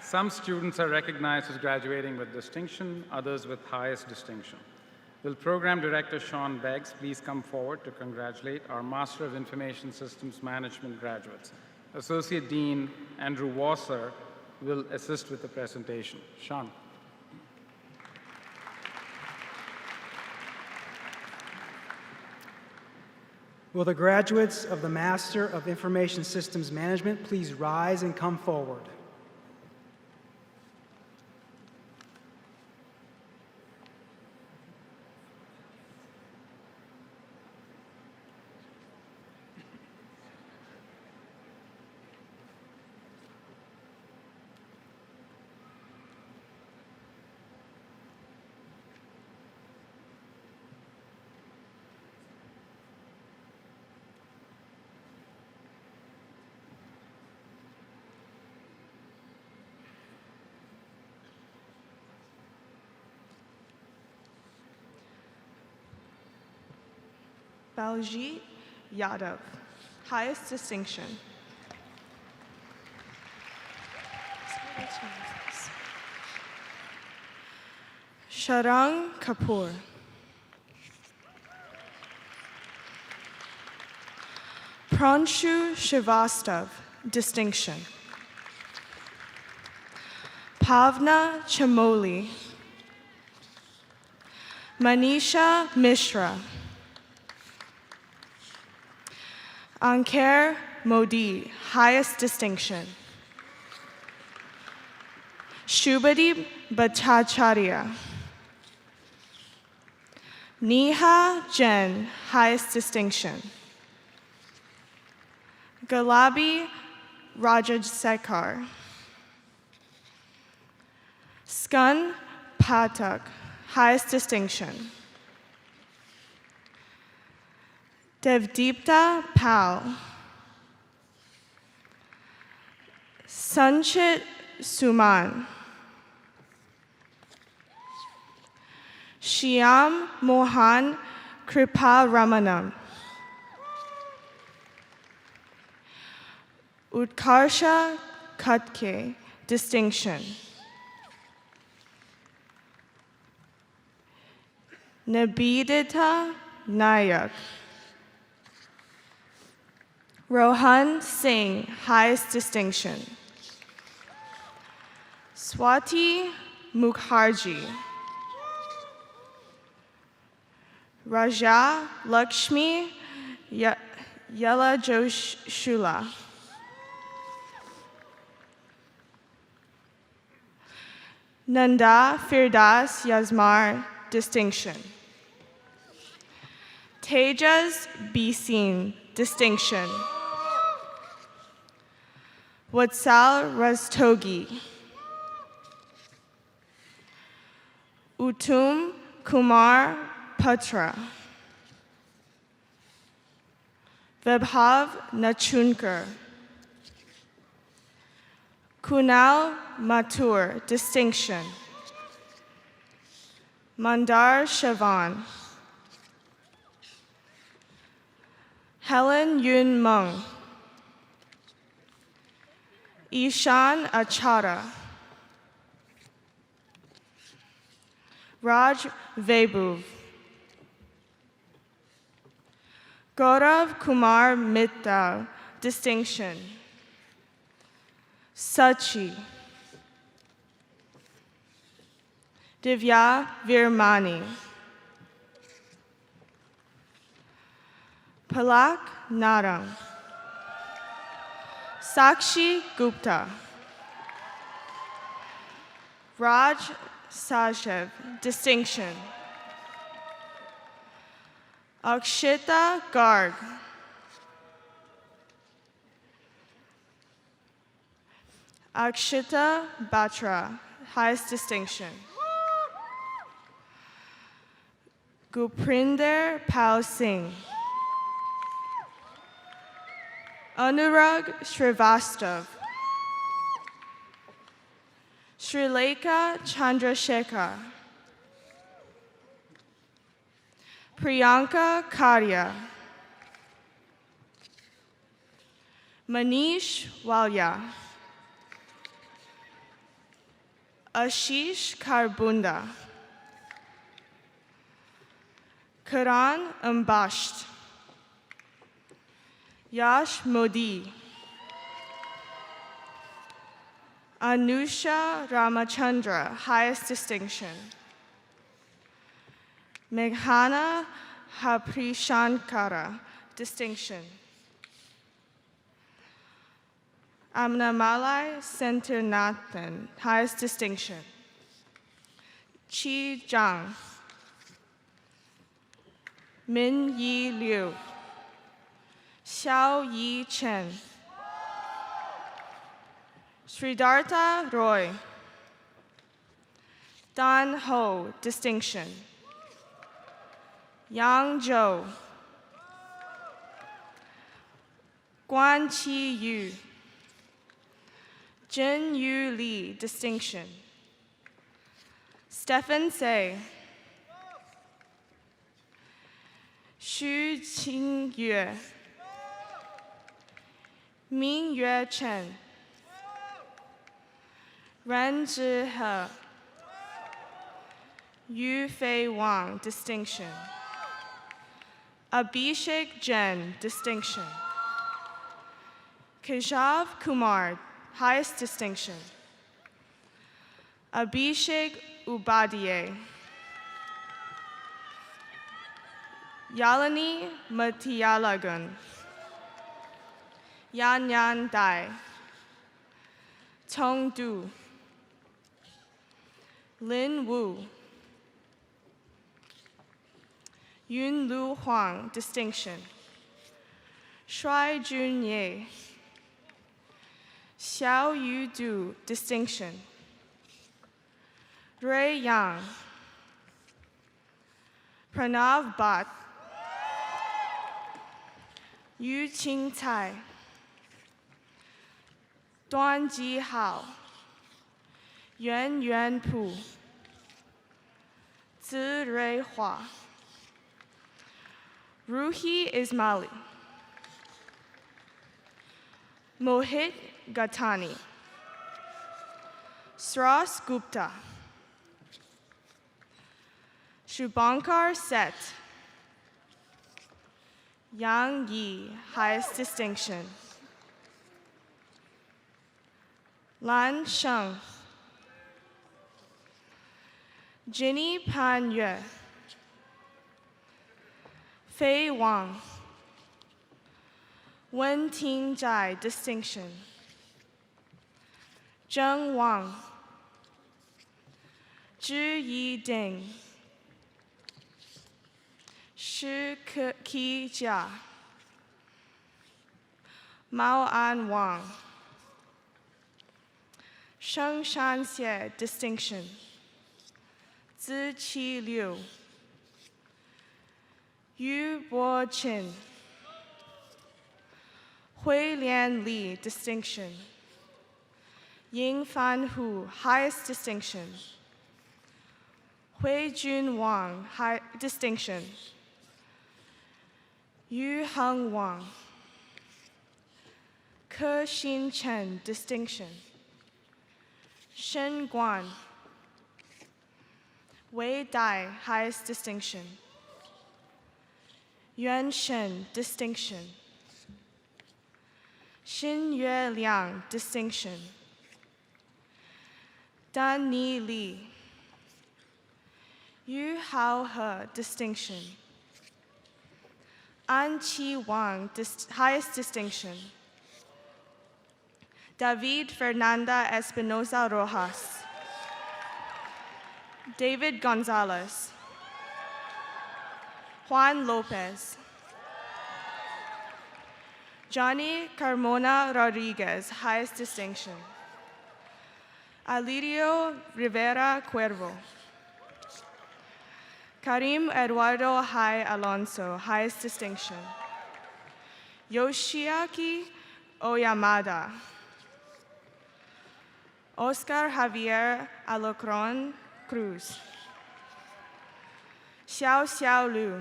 Some students are recognized as graduating with distinction, others with highest distinction. Will Program Director Sean Beggs please come forward to congratulate our Master of Information Systems Management graduates. Associate Dean Andrew Wasser will assist with the presentation. Sean. Will the graduates of the Master of Information Systems Management please rise and come forward? Baljit Yadav, highest distinction. Sharang Kapoor. Pranshu Shivastav, distinction. Pavna Chamoli. Manisha Mishra. Anker Modi, highest distinction. Shubhadeep Bhattacharya. Neha Jain, highest distinction. Galabi Rajasekar. Skun Pathak, highest distinction. Devdeepta Pal. Sanchit Suman. Shyam Mohan Kripa Ramanam. Utkarsha Katke, distinction. Nabidita Nayak. Rohan Singh, highest distinction. Swati Mukherjee. Raja Lakshmi Yela Joshula. Nanda Firdas Yazmar, distinction. Tejas Bisin, distinction. Watsal Rastogi. Uttam Kumar Patra. Vibhav Nachunkar. Kunal Mathur, distinction. Mandar Shavan. Helen Yun Mung. Ishan Achara. Raj Vaibhav. Gaurav Kumar Mittal, distinction. Sachi. Divya Virmani. Palak Narang. Sakshi Gupta. Raj Sajev, distinction. Akshita Garg. Akshita Batra, highest distinction. Guprinder Pal Singh. Anurag Srivastav. Srilekha Chandrasekhar. Priyanka Karya. Manish Walya. Ashish Karbunda. Karan Ambasht. Yash Modi. Anusha Ramachandra, highest distinction. Meghana Haprishankara, distinction. Amnamalai Sentirnathan, highest distinction. Chi Zhang. Min Yi Liu. Xiao Yi Chen. Sridartha Roy. Dan Ho, distinction. Yang Zhou. Guan Qi Yu. Jin Yu Li, distinction. Stephen Say. Xu Qingyue, Mingyue Chen, Ren Zhihe, Yu Fei Wang, distinction. Abhishek Jain, distinction. Keshav Kumar, highest distinction. Abhishek Upadhyay. Yalini Mathiyalagan. Yan Yan Dai. Tong Du. Lin Wu. Yun Lu Huang, distinction. Shuai Jun Ye. Xiao Yu Du, distinction. Ray Yang. Pranav Bhatt. Yu Qing Tai. Duan Ji Hao. Yuan Yuan Pu. Zi Rui Hua. Ruhi Ismaili. Mohit Gatani. Sras Gupta. Shubhankar Seth. Yang Yi, highest distinction. Lan Sheng. Jinny Pan Yue. Fei Wang. Wen Ting Zhai, distinction. Zheng Wang. Zhi Yi Ding. Shi Qi Jia. Mao An Wang. Sheng Shanxie, distinction. Zi Qi Liu. Yu Bo Qin. Hui Lian Li, distinction. Ying Fan Hu, highest distinction. Hui Jun Wang, high distinction. Yu Heng Wang. Ke Xin Chen, distinction. Shen Guan. Wei Dai, highest distinction. Yuan Shen, distinction. Xin Yue Liang, distinction. Dan Ni Li. Yu Hao He, distinction. An Chi Wang, highest distinction. David Fernanda Espinosa Rojas. David Gonzalez. Juan Lopez. Johnny Carmona Rodriguez, highest distinction. Alirio Rivera Cuervo. Karim Eduardo Hai Alonso, highest distinction. Yoshiaki Oyamada. Oscar Javier Alocron Cruz. Xiao Xiao Lu.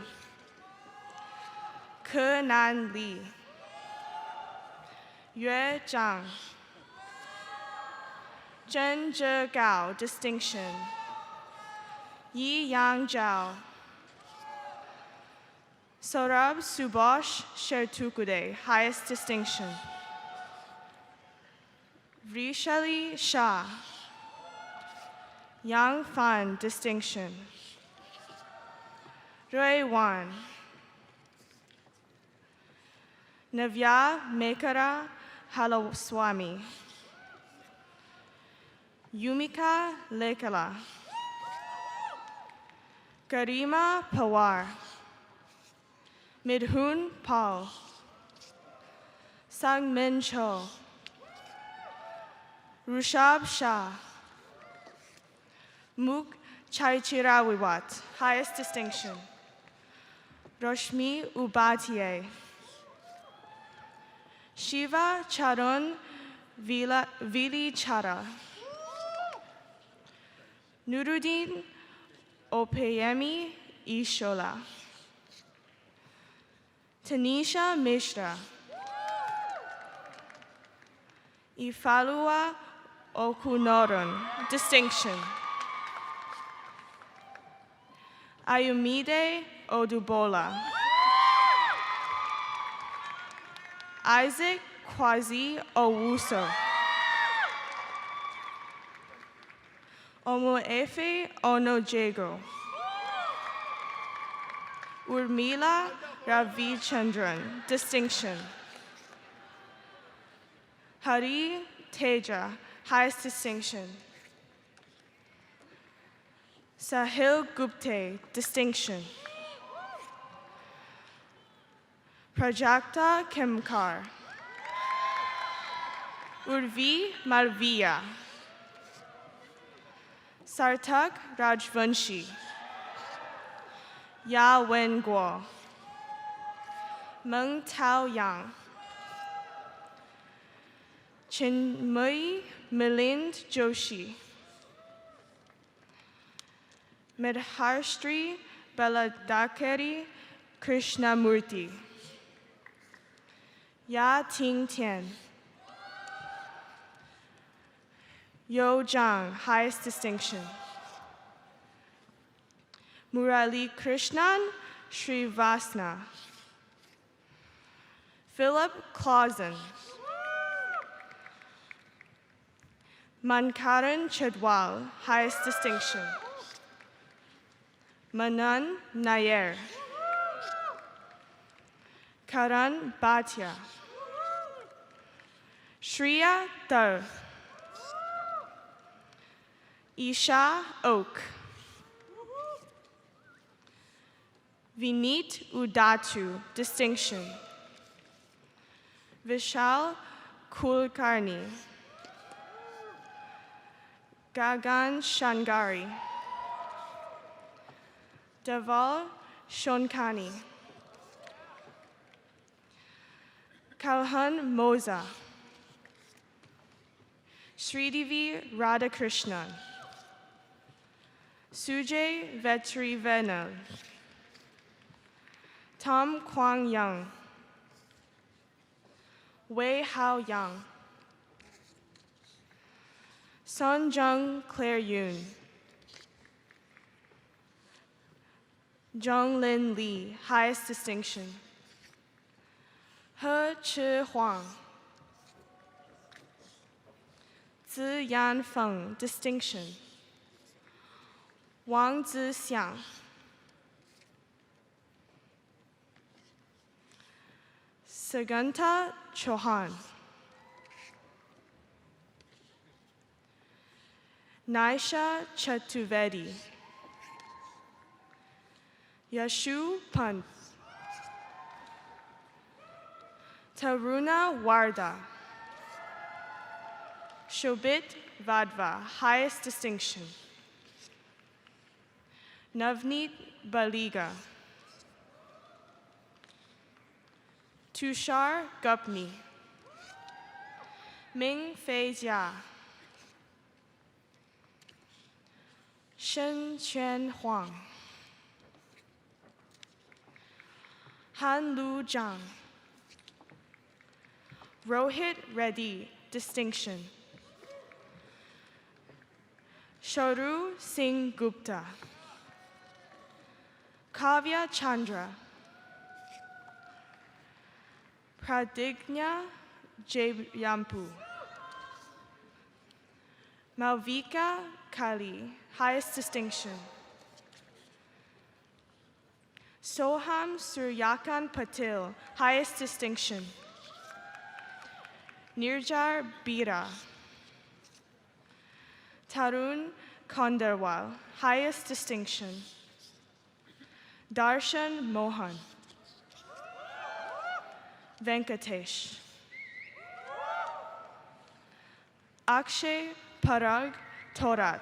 Ke Nan Li. Yue Zhang. Zhen Zhe Gao, distinction. Yi Yang Zhao. Saurabh Subhash Shertukude, highest distinction. Vrishali Shah. Yang Fan, distinction. Rui Wan. Navya Mekara Halaswamy. Yumika Lekala. Garima Pawar. Midhun Paul. Sangmin Cho. Rushab Shah. Muk Chaichirawiwat, highest distinction. Roshmi Upadhyay. Shiva Charan Vili Chara. Nuruddin Opeyemi Ishola. Tanisha Mishra. Ifalua Okunoron, distinction. Ayumide Odubola. Isaac Kwazi Owuso. Omoefe Onojego. Urmila Ravichandran, distinction. Hari Teja, highest distinction. Sahil Gupte, distinction. Prajakta Kemkar. Urvi Malviya. Sartak Rajvanshi. Ya Wen Guo. Meng Tao Yang. Chinmay Milind Joshi. Medharshri Baladakari Krishnamurti. Ya Ting Tian. Yo Zhang, highest distinction. Murali Krishnan Srivasna. Philip Clausen. Mankaran Chedwal, highest distinction. Manan Nair. Karan Bhatia. Shriya Dar. Isha Oak. Vinit Udatu, distinction. Vishal Kulkarni. Gagan Shangari. Deval Shonkani. Kalhan Moza. Sridevi Radhakrishnan. Sujay Vetrivenal. Tom Kwang Young. Wei Hao Yang. Sun Jung Claire Yoon. Zhong Lin Li, highest distinction. He Chi Huang. Zi Yan Feng, distinction. Wang Zixiang. Saganta Chauhan. Naisha Chaturvedi. Yashu Pant. Taruna Warda. Shobit Vadva, highest distinction. Navneet Baliga. Tushar Gupni. Ming Fei Jia. Shen Quan Huang. Han Lu Zhang. Rohit Reddy, distinction. Sharu Singh Gupta. Kavya Chandra. Pradigna Jayampu. Malvika Kali, highest distinction. Soham Suryakan Patil, highest distinction. Nirjar Bira. Tarun Kondarwal, highest distinction. Darshan Mohan. Venkatesh. Akshay Parag Torat.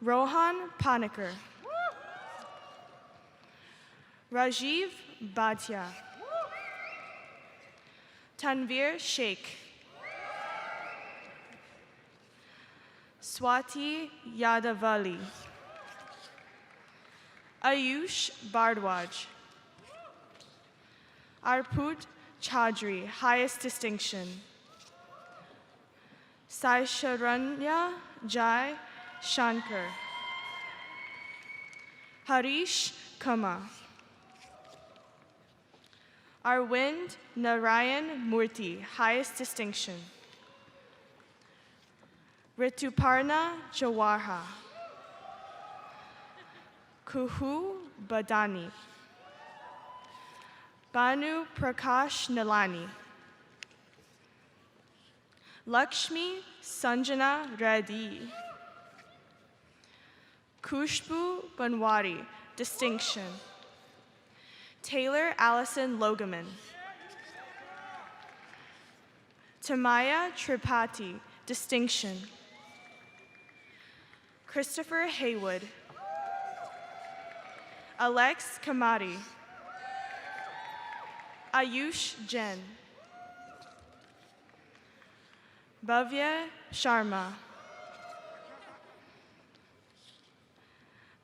Rohan Panikar. Rajiv Bhatia. Tanvir Sheikh. Swati Yadavali. Ayush Bardwaj. Arput Chaudhry, highest distinction. Saisharanya Jai Shankar. Harish Kama. Arvind Narayan Murthy, highest distinction. Rituparna Jawaha. Kuhu Badani. Banu Prakash Nalani. Lakshmi Sanjana Reddy. Kushbu Banwari, distinction. Taylor Allison Logaman. Tamaya Tripathi, distinction. Christopher Haywood. Alex Kamari. Ayush Jain. Bhavya Sharma.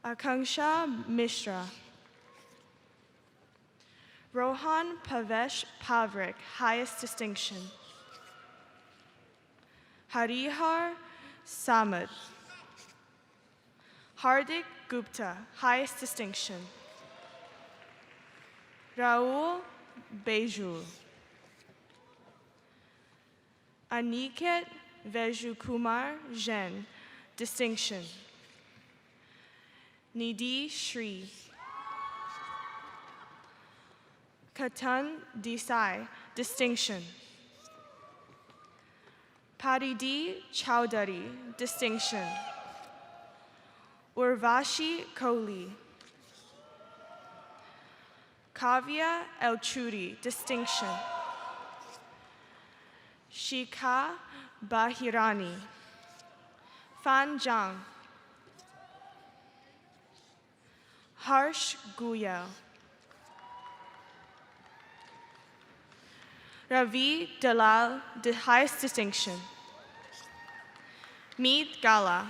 Akanksha Mishra. Rohan Pavesh Pavrik, highest distinction. Harihar Samad. Hardik Gupta, highest distinction. Raul Bejul. Aniket Vejukumar Jain, distinction. Nidhi Shri. Katan Desai, distinction. Padidi Chowdhury, distinction. Urvashi Kohli. Kavya Elchuri, distinction. Shikha Bahirani. Fan Zhang. Harsh Guyal. Ravi Dalal, the highest distinction. Meet Gala.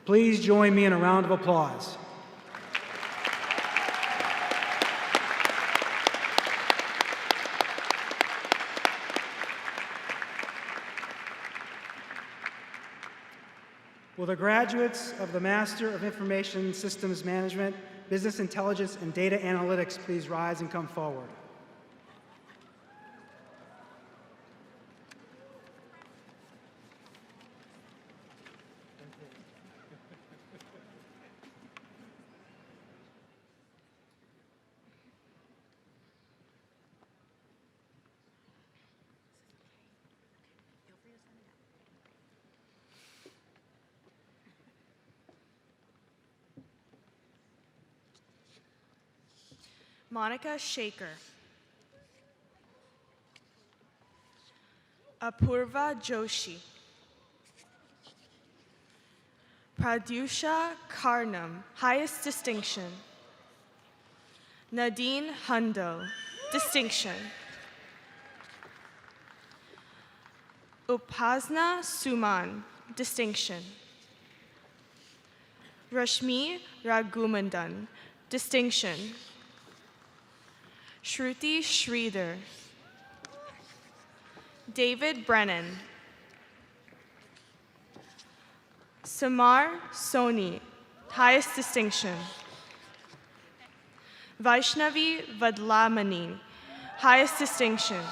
Please join me in a round of applause. Will the graduates of the Master of Information Systems Management, Business Intelligence, and Data Analytics please rise and come forward? Monica Shaker. Apurva Joshi. Pradyusha Karnam, highest distinction. Nadine Hundo, distinction. Upasna Suman, distinction. Rashmi Raghumandan, distinction. Shruti Sridhar. David Brennan. Samar Soni, highest distinction. Vaishnavi Vadlamani, highest distinction.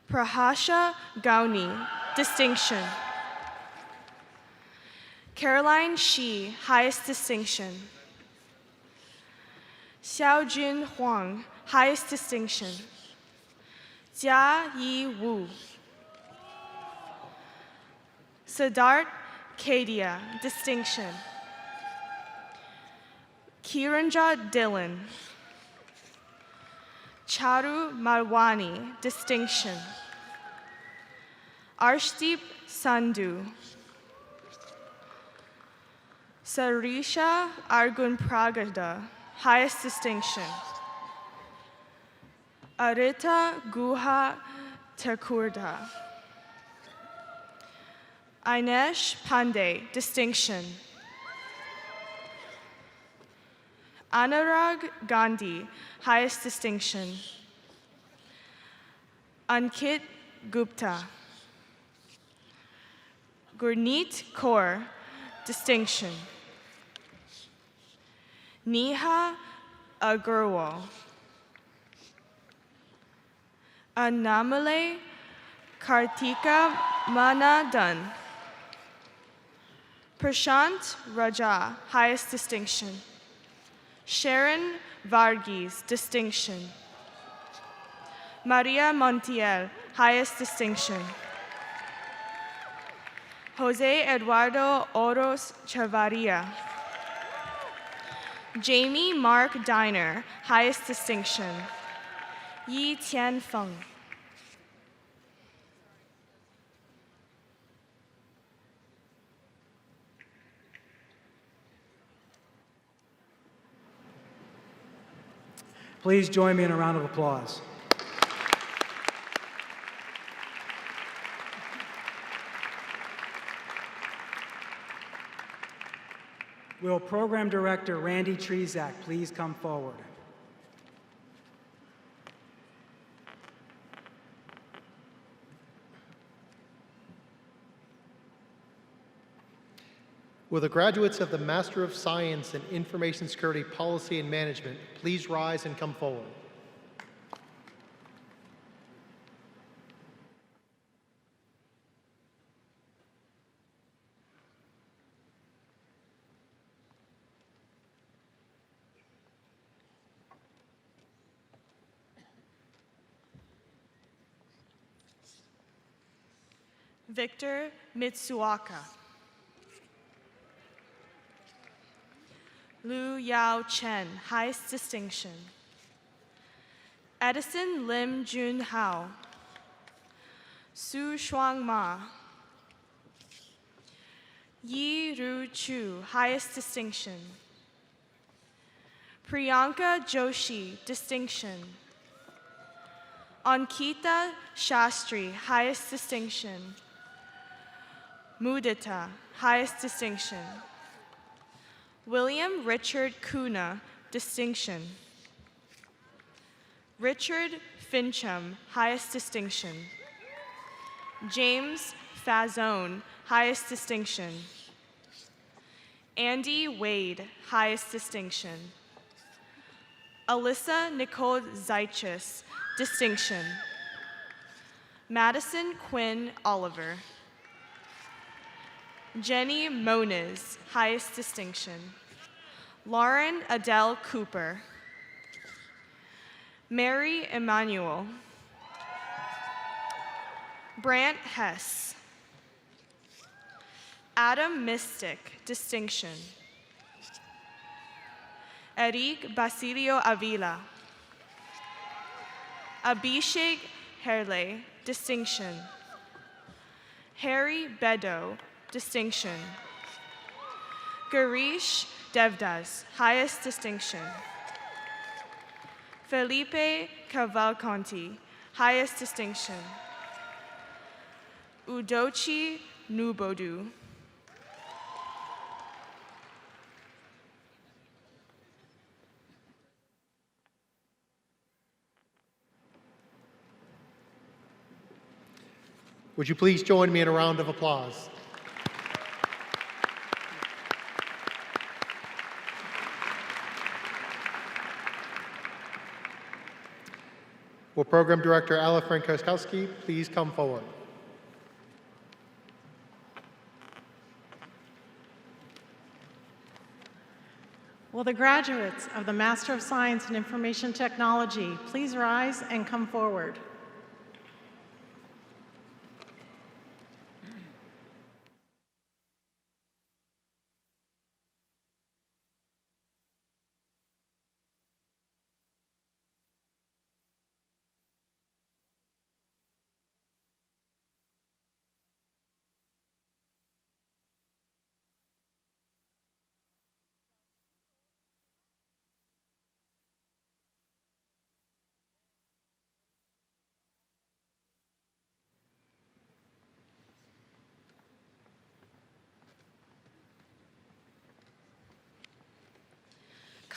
Prahasha Gauni, distinction. Caroline Shi, highest distinction. Xiaojun Huang, highest distinction. Jia Yi Wu. Siddharth Kadia, distinction. Kiranja Dhillon. Charu Malwani, distinction. Arshdeep Sandhu. Sarisha Argunpragada, highest distinction. Arita Guha Thakurda. Ainesh Pandey, distinction. Anurag Gandhi, highest distinction. Ankit Gupta. Gurneet Kaur, distinction. Neha Agarwal. Anamale Kartika Manadan. Prashant Raja, highest distinction. Sharon Varghese, distinction. Maria Montiel, highest distinction. Jose Eduardo Oros Chavarria. Jamie Mark Diner, highest distinction. Yi Tianfeng. Please join me in a round of applause. Will Program Director Randy Trezak please come forward? Will the graduates of the Master of Science in Information Security Policy and Management please rise and come forward? Victor Mitsuoka. Lu Yao Chen, highest distinction. Edison Lim Jun Hao. Su Shuang Ma. Yi Ru Chu, highest distinction. Priyanka Joshi, distinction. Ankita Shastri, highest distinction. Mudita, highest distinction. William Richard Kuna, distinction. Richard Fincham, highest distinction. James Fazone, highest distinction. Andy Wade, highest distinction. Alyssa Nicole Zaichis, distinction. Madison Quinn Oliver. Jenny Moniz, highest distinction. Lauren Adele Cooper. Mary Emanuel. Brant Hess. Adam Mystic, distinction. Eric Basilio Avila. Abhishek Herle, distinction. Harry Bedo, distinction. Garish Devdas, highest distinction. Felipe Cavalcanti, highest distinction. Udochi Nubodu. Would you please join me in a round of applause? Will Program Director Ala Frankowski please come forward? Will the graduates of the Master of Science in Information Technology please rise and come forward?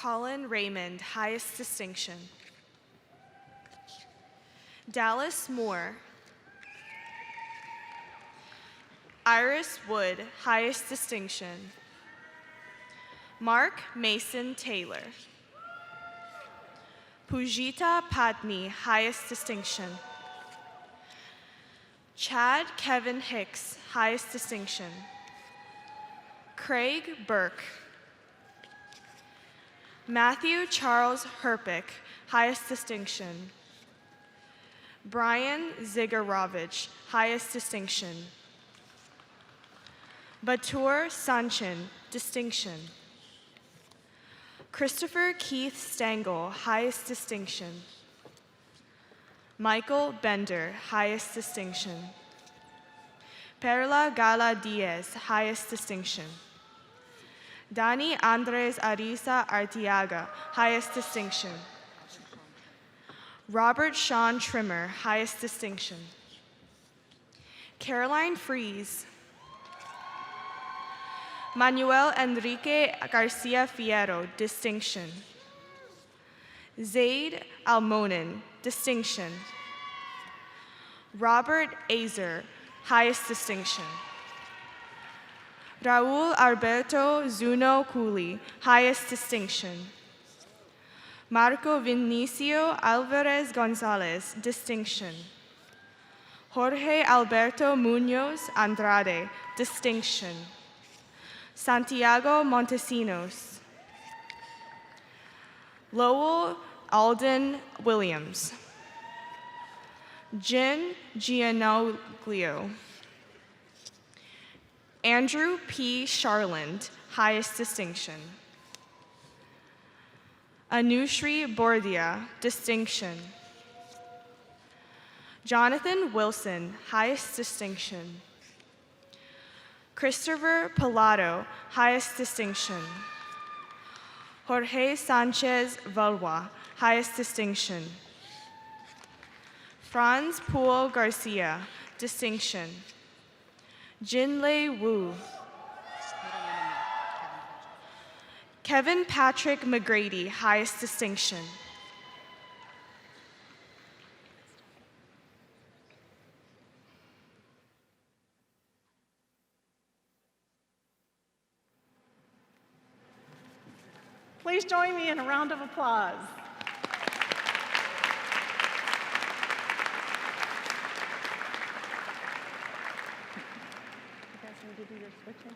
Colin Raymond, highest distinction. Dallas Moore. Iris Wood, highest distinction. Mark Mason Taylor. Pujita Patni, highest distinction. Chad Kevin Hicks, highest distinction. Craig Burke. Matthew Charles Herpick, highest distinction. Brian Zigarovich, highest distinction. Batur Sanchin, distinction. Christopher Keith Stengel, highest distinction. Michael Bender, highest distinction. Perla Gala Diaz, highest distinction. Dani Andres Arisa Artiaga, highest distinction. Robert Sean Trimmer, highest distinction. Caroline Fries. Manuel Enrique Garcia Fierro, distinction. Zaid Almonin, distinction. Robert Azer, highest distinction. Raul Alberto Zuno Cooley, highest distinction. Marco Vinicio Alvarez Gonzalez, distinction. Jorge Alberto Munoz Andrade, distinction. Santiago Montesinos. Lowell Alden Williams. Jin Gianoglio. Andrew P. Charland, highest distinction. Anushri Bordia, distinction. Jonathan Wilson, highest distinction. Christopher Pilato, highest distinction. Jorge Sanchez Valois, highest distinction. Franz Poole Garcia, distinction. Jinlei Wu. Kevin Patrick McGrady, highest distinction. Please join me in a round of applause. You guys need to do your switching.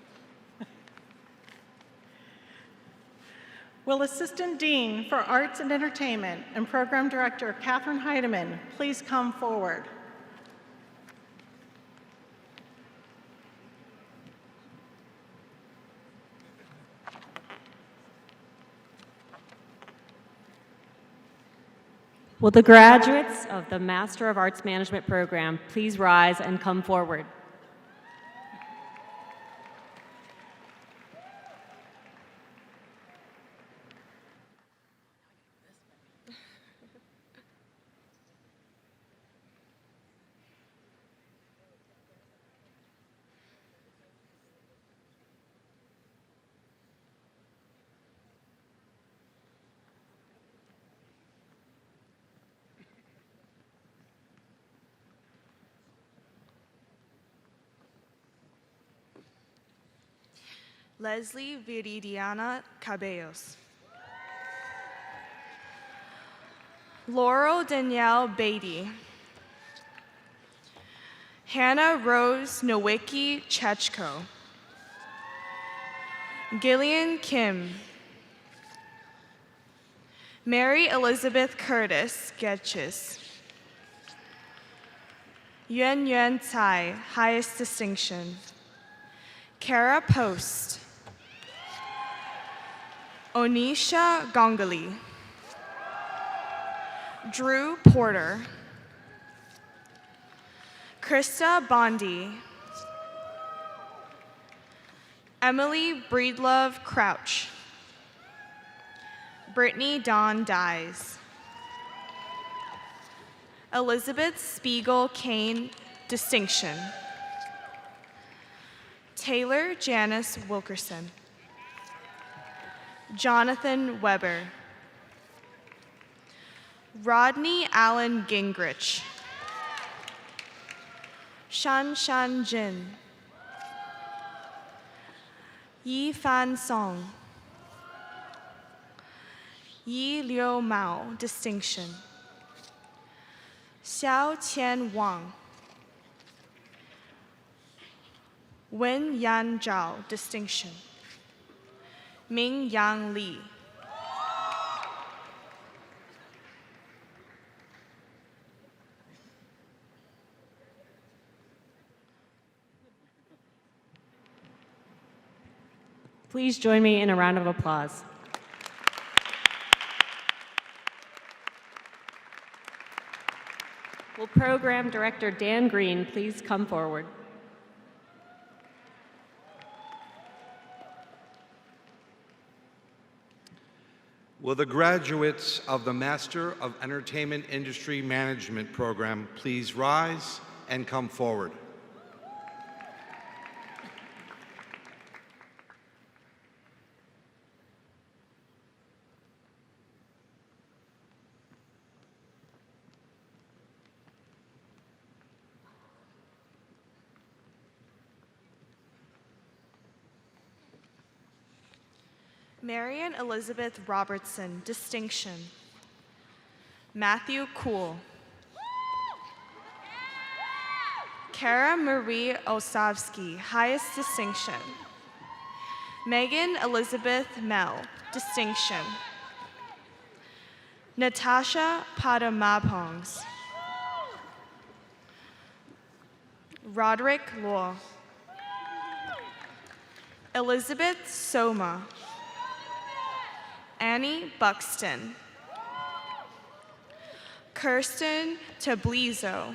Will Assistant Dean for Arts and Entertainment and Program Director Catherine Heidemann please come forward? Will the graduates of the Master of Arts Management program please rise and come forward? Leslie Viridiana Cabellos. Laurel Danielle Beatty. Hannah Rose Nowicki Chechko. Gillian Kim. Mary Elizabeth Curtis Getchis. Yuan Yuan Tsai, highest distinction. Kara Post. Onisha Gongali. Drew Porter. Krista Bondi. Emily Breedlove Crouch. Brittany Dawn Dyes. Elizabeth Spiegel Kane, distinction. Taylor Janice Wilkerson. Jonathan Weber. Rodney Allen Gingrich. Shan Shan Jin. Yi Fan Song. Yi Liu Mao, distinction. Xiao Qian Wang. Wen Yan Zhao, distinction. Ming Yang Li. Please join me in a round of applause. Will Program Director Dan Green please come forward? Will the graduates of the Master of Entertainment Industry Management program please rise and come forward? Marion Elizabeth Robertson, distinction. Matthew Kuhl. Kara Marie Osavsky, highest distinction. Megan Elizabeth Mell, distinction. Natasha Padamapongs. Roderick Law. Elizabeth Soma. Annie Buxton. Kirsten Tablizo.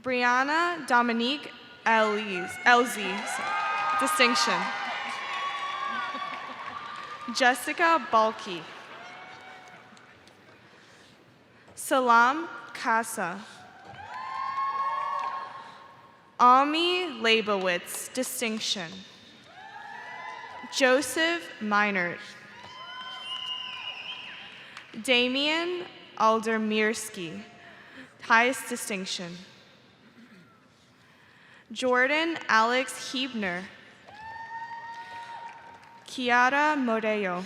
Brianna Dominique Elzie, distinction. Jessica Balky. Salam Kasa. Ami Leibowitz, distinction. Joseph Meinert. Damian Aldermirsky, highest distinction. Jordan Alex Hebner. Kiara Morello.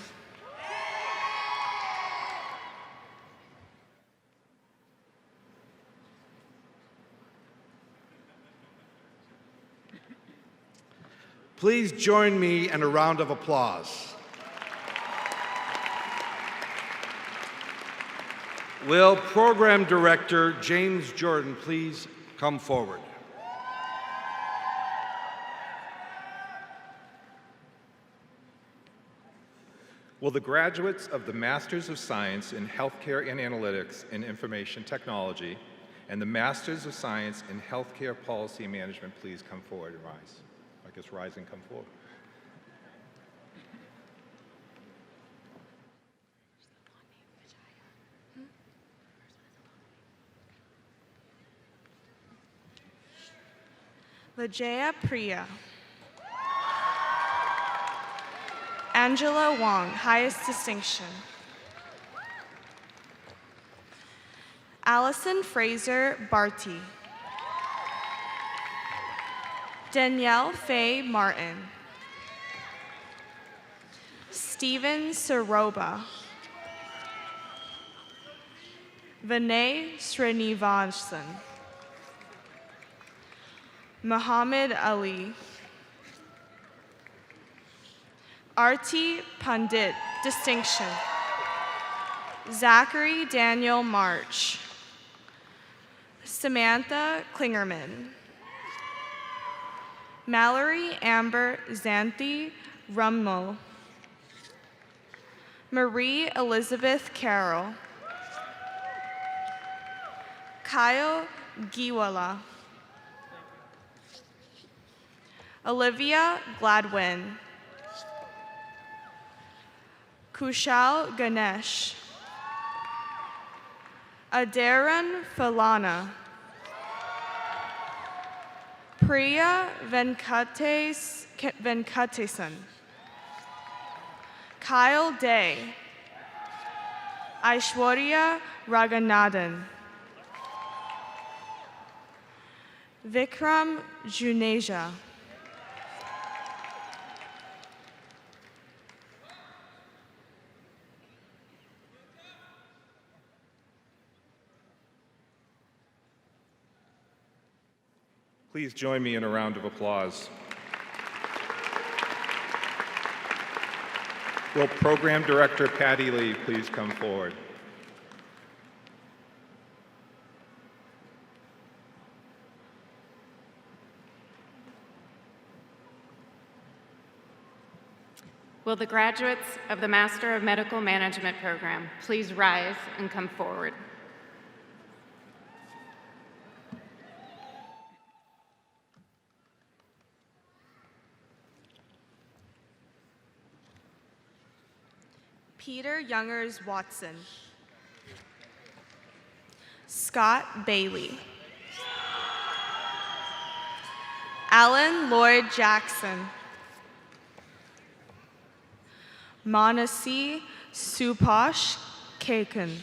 Please join me in a round of applause. Will Program Director James Jordan please come forward? Will the graduates of the Masters of Science in Healthcare and Analytics and Information Technology and the Masters of Science in Healthcare Policy and Management please come forward and rise? I guess rise and come forward. Vijaya Priya. Angela Wong, highest distinction. Allison Fraser Barty. Danielle Faye Martin. Stephen Saroba. Vinay Srinivasan. Muhammad Ali. Arti Pandit, distinction. Zachary Daniel March. Samantha Klingerman. Mallory Amber Xanthi Rummo. Marie Elizabeth Carroll. Kyle Giwala. Olivia Gladwin. Kushal Ganesh. Adaran Falana. Priya Venkatesan. Kyle Day, Aishwarya Raghunathan, Vikram Juneja, Please join me in a round of applause. Will Program Director Patty Lee please come forward? Will the graduates of the Master of Medical Management program please rise and come forward? Peter Youngers Watson, Scott Bailey, Alan Lloyd Jackson, Manasi Supash Kekan,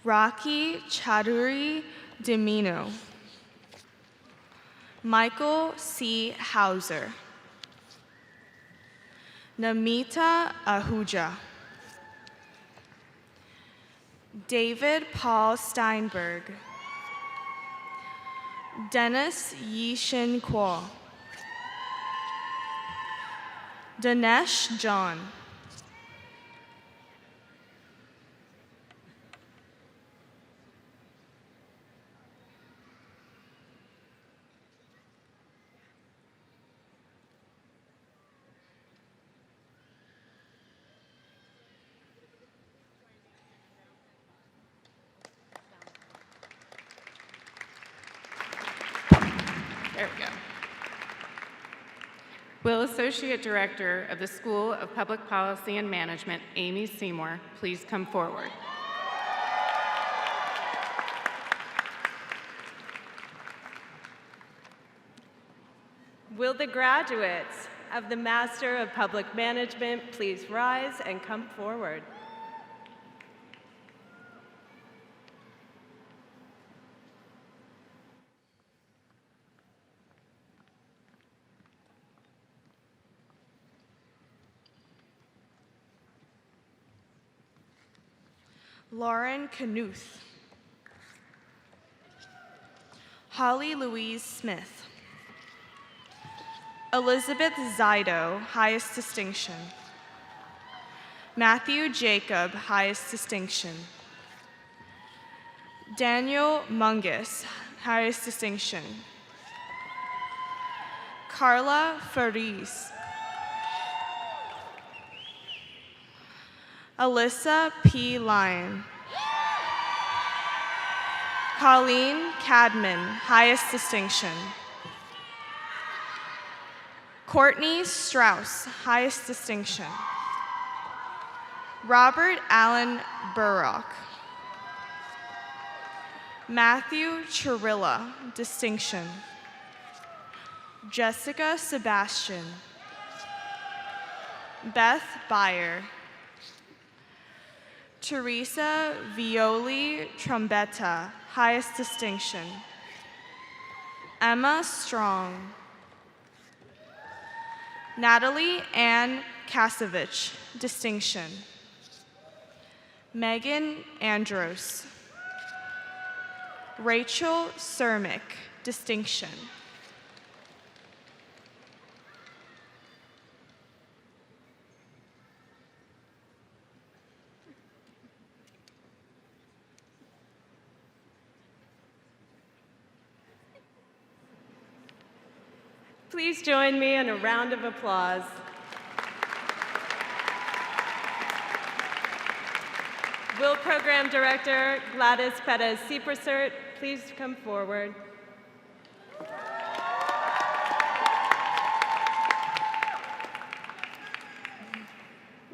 Rocky Chaudhuri Dimino, Michael C. Hauser, Namita Ahuja, David Paul Steinberg, Dennis Yishin Kwok, Dinesh John, There we go. Will Associate Director of the School of Public Policy and Management, Amy Seymour, please come forward? Will the graduates of the Master of Public Management please rise and come forward? Lauren Knuth, Holly Louise Smith, Elizabeth Zido, highest distinction, Matthew Jacob, highest distinction, Daniel Mungus, highest distinction, Carla Fariz, Alyssa P. Lyon, Colleen Cadman, highest distinction, Courtney Strauss, highest distinction, Robert Allen Burrock, Matthew Chirilla, distinction, Jessica Sebastian, Beth Beyer, Teresa Violi Trombetta, highest distinction, Emma Strong, Natalie Ann Kasevich, distinction, Megan Andros, Rachel Cermick, distinction, Please join me in a round of applause. Will Program Director Gladys Perez Ciprasert please come forward?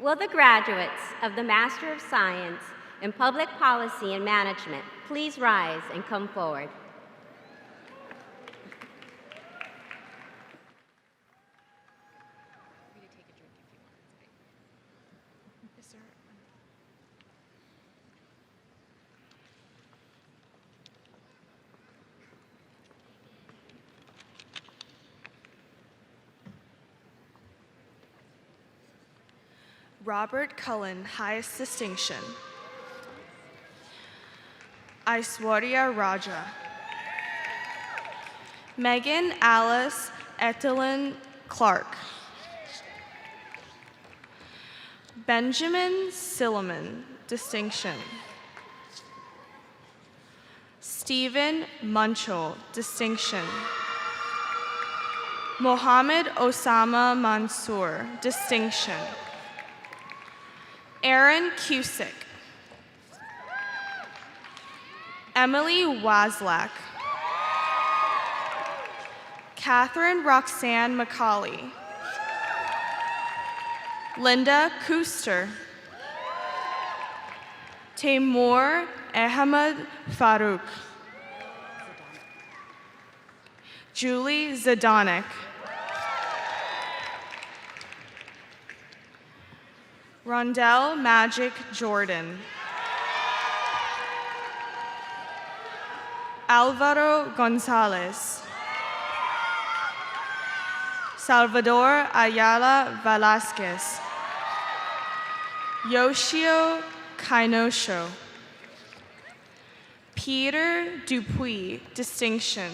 Will the graduates of the Master of Science in Public Policy and Management please rise and come forward? sir. Robert Cullen, highest distinction. Aishwarya Raja. Megan Alice Ethelyn Clark. Benjamin Silliman, distinction. Stephen Munchell, distinction. Mohammed Osama Mansour, distinction. Aaron Cusick. Emily Waslak. Catherine Roxanne McCauley. Linda Kuster. Taimur Ahmed Farouk. Julie Zadanek. Rondell Magic Jordan. Alvaro Gonzalez. Salvador Ayala Velasquez. Yoshio Kainosho. Peter Dupuis, distinction.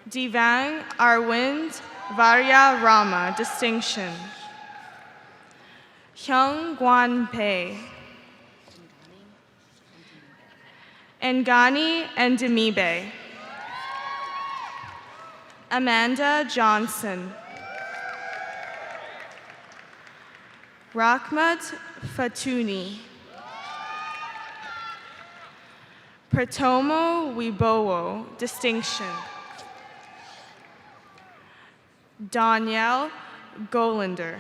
Devang Arvind Varya Rama, distinction. Hyung Guan Pei. Ngani Ndimibe. Amanda Johnson. Rahmat Fatuni. Pratomo Wibowo, distinction. Danielle Golander.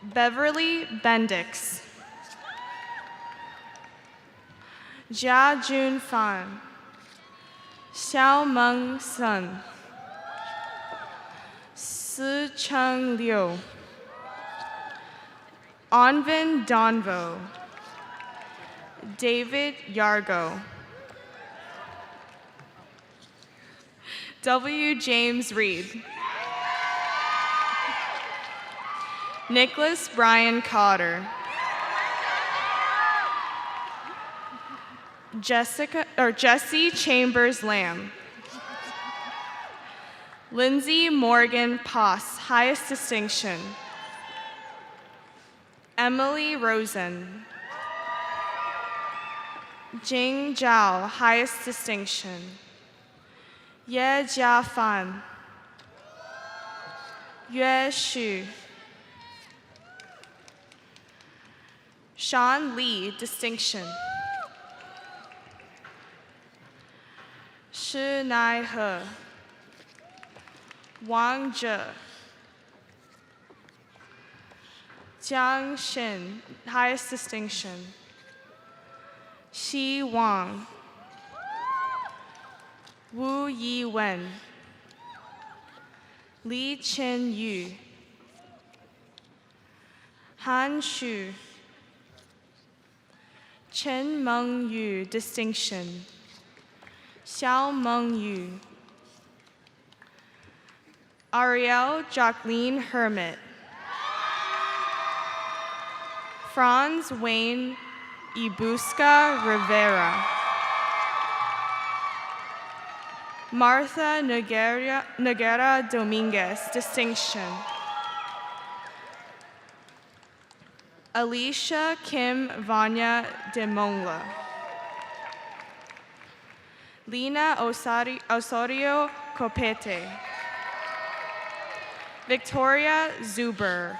Beverly Bendix. Jia Jun Fan. Xiao Meng Sun. Si Cheng Liu. Anvin Donvo. David Yargo. W. James Reed. Nicholas Brian Cotter. Jesse Chambers Lamb. Lindsay Morgan Poss, highest distinction. Emily Rosen. Jing Zhao, highest distinction. Ye Jiafan. Yue Xu. Sean Lee, distinction. Shi Nai He. Wang Zhe. Jiang Xin, highest distinction. Xi Wang. Wu Yi Wen. Li Chen Yu. Han Shu. Chen Meng Yu, distinction. Xiao Meng Yu. Ariel Jacqueline Hermit. Franz Wayne Ibuska Rivera. Martha Noguera Dominguez, distinction. Alicia Kim Vanya de Mongla. Lina Osorio Copete. Victoria Zuber.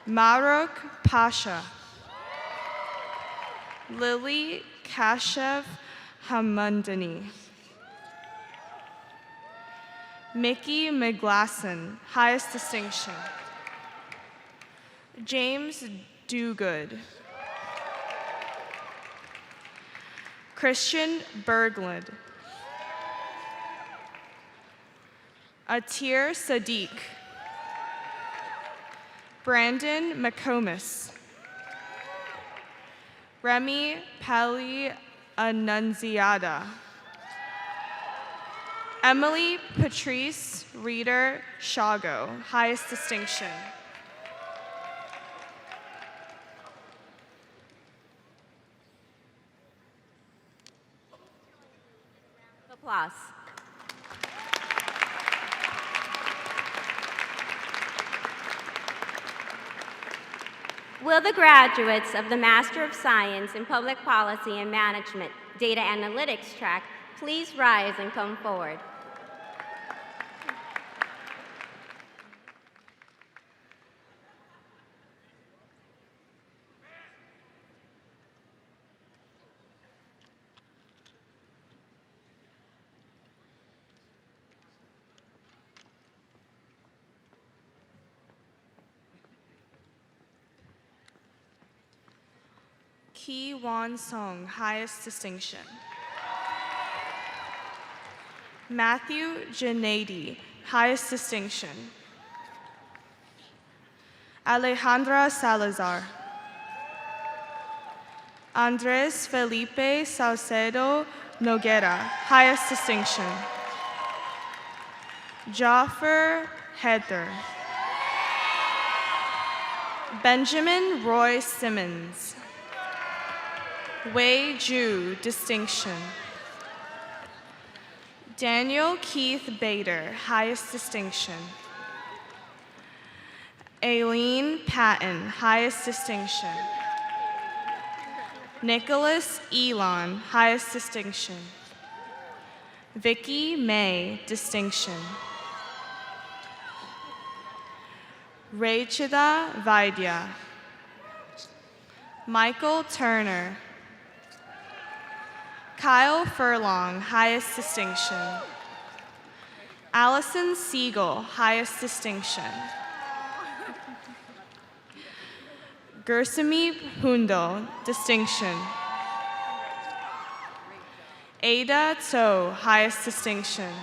Maruk Pasha. Lily Kashev Hamundani. Mickey McGlasson, highest distinction. James Dugood. Christian Berglund. Atir Sadiq, Brandon McComas, Remy Pali Annunziata, Emily Patrice Reeder Shago, highest distinction. Applause. Will the graduates of the Master of Science in Public Policy and Management Data Analytics track please rise and come forward? Ki Wan Song, highest distinction. Matthew Janady, highest distinction. Alejandra Salazar. Andres Felipe Salcedo Noguera, highest distinction. Jaffer Heather. Benjamin Roy Simmons. Wei Ju, distinction. Daniel Keith Bader, highest distinction. Aileen Patton, highest distinction. Nicholas Elon, highest distinction. Vicky May, distinction. Rachida Vaidya. Michael Turner. Kyle Furlong, highest distinction. Allison Siegel, highest distinction. Gursamit Hundal, distinction. Ada Tso, highest distinction.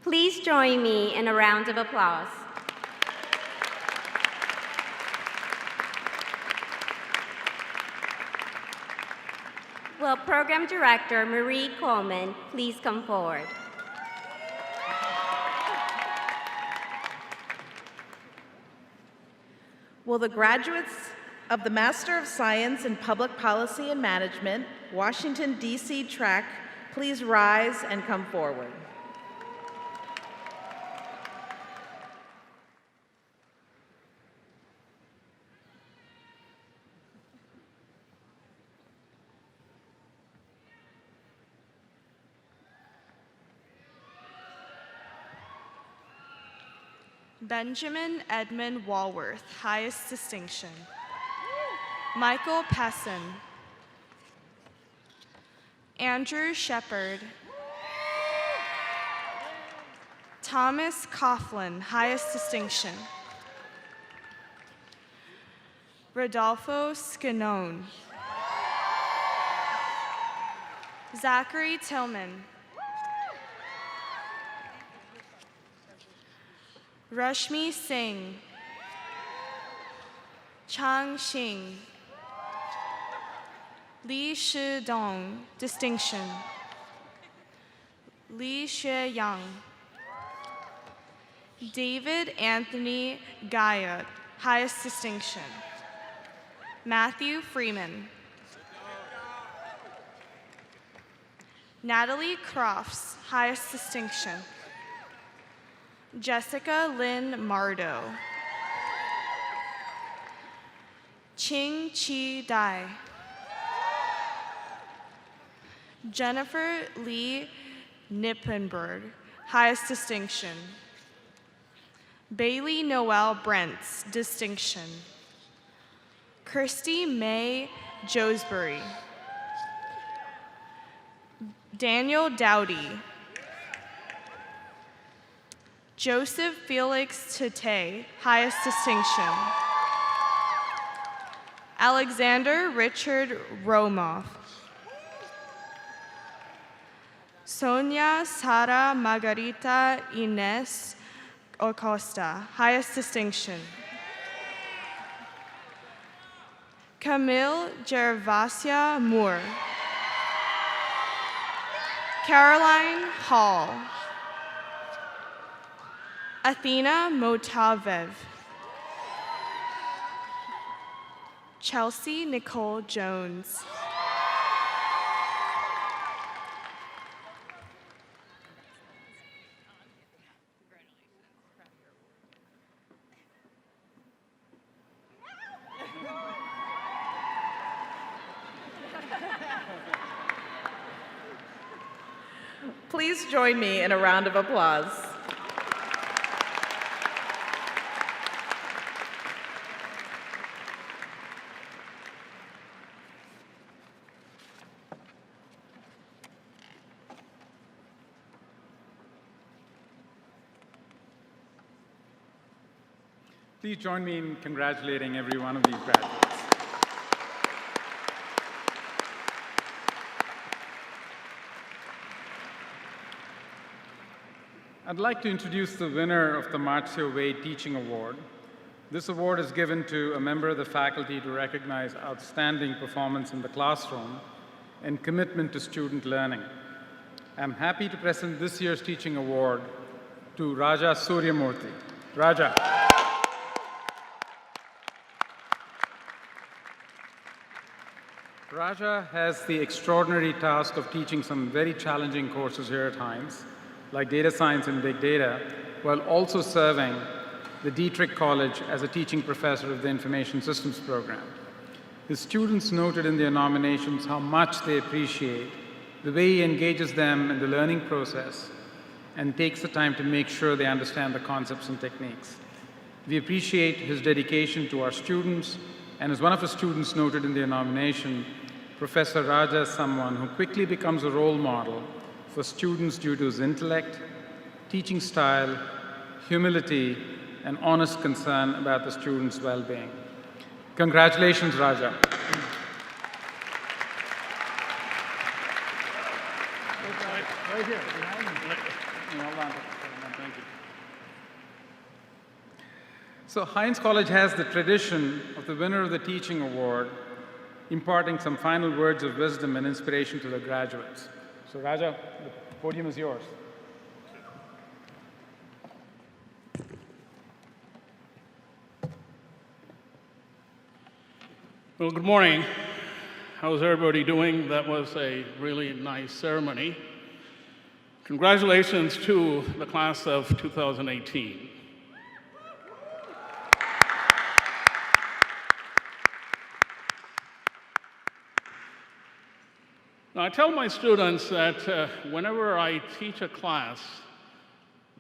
Please join me in a round of applause. Will Program Director Marie Coleman please come forward? Will the graduates of the Master of Science in Public Policy and Management, Washington, D.C. track please rise and come forward? Benjamin Edmund Walworth, highest distinction. Michael Pesson. Andrew Shepard. Thomas Coughlin, highest distinction. Rodolfo Scanone. Zachary Tillman. Rashmi Singh. Chang Xing. Li Shidong, distinction. Li Xueyang. David Anthony Guyot, highest distinction. Matthew Freeman. Natalie Crofts, highest distinction. Jessica Lynn Mardo. Ching Chi Dai. Jennifer Lee Nippenberg, highest distinction. Bailey Noel Brents, distinction. Kirsty May Josbury. Daniel Dowdy. Joseph Felix Tate, highest distinction. Alexander Richard Romoff. Sonia Sara Margarita Ines Acosta, highest distinction. Camille Gervasia Moore. Caroline Hall. Athena Motavev. Chelsea Nicole Jones. Please join me in a round of applause. Please join me in congratulating every one of these graduates. I'd like to introduce the winner of the Marcia Wade Teaching Award. This award is given to a member of the faculty to recognize outstanding performance in the classroom and commitment to student learning. I'm happy to present this year's teaching award to Raja Suryamurthy. Raja. Raja has the extraordinary task of teaching some very challenging courses here at Heinz, like data science and big data, while also serving the Dietrich College as a teaching professor of the Information Systems program. His students noted in their nominations how much they appreciate the way he engages them in the learning process and takes the time to make sure they understand the concepts and techniques. We appreciate his dedication to our students, and as one of his students noted in their nomination, Professor Raja is someone who quickly becomes a role model for students due to his intellect, teaching style, humility, and honest concern about the students' well-being. Congratulations, Raja. Right here, behind me. Thank you. So Heinz College has the tradition of the winner of the Teaching Award imparting some final words of wisdom and inspiration to the graduates. So Raja, the podium is yours. Well, good morning. How's everybody doing? That was a really nice ceremony. Congratulations to the class of 2018. Now, I tell my students that whenever I teach a class,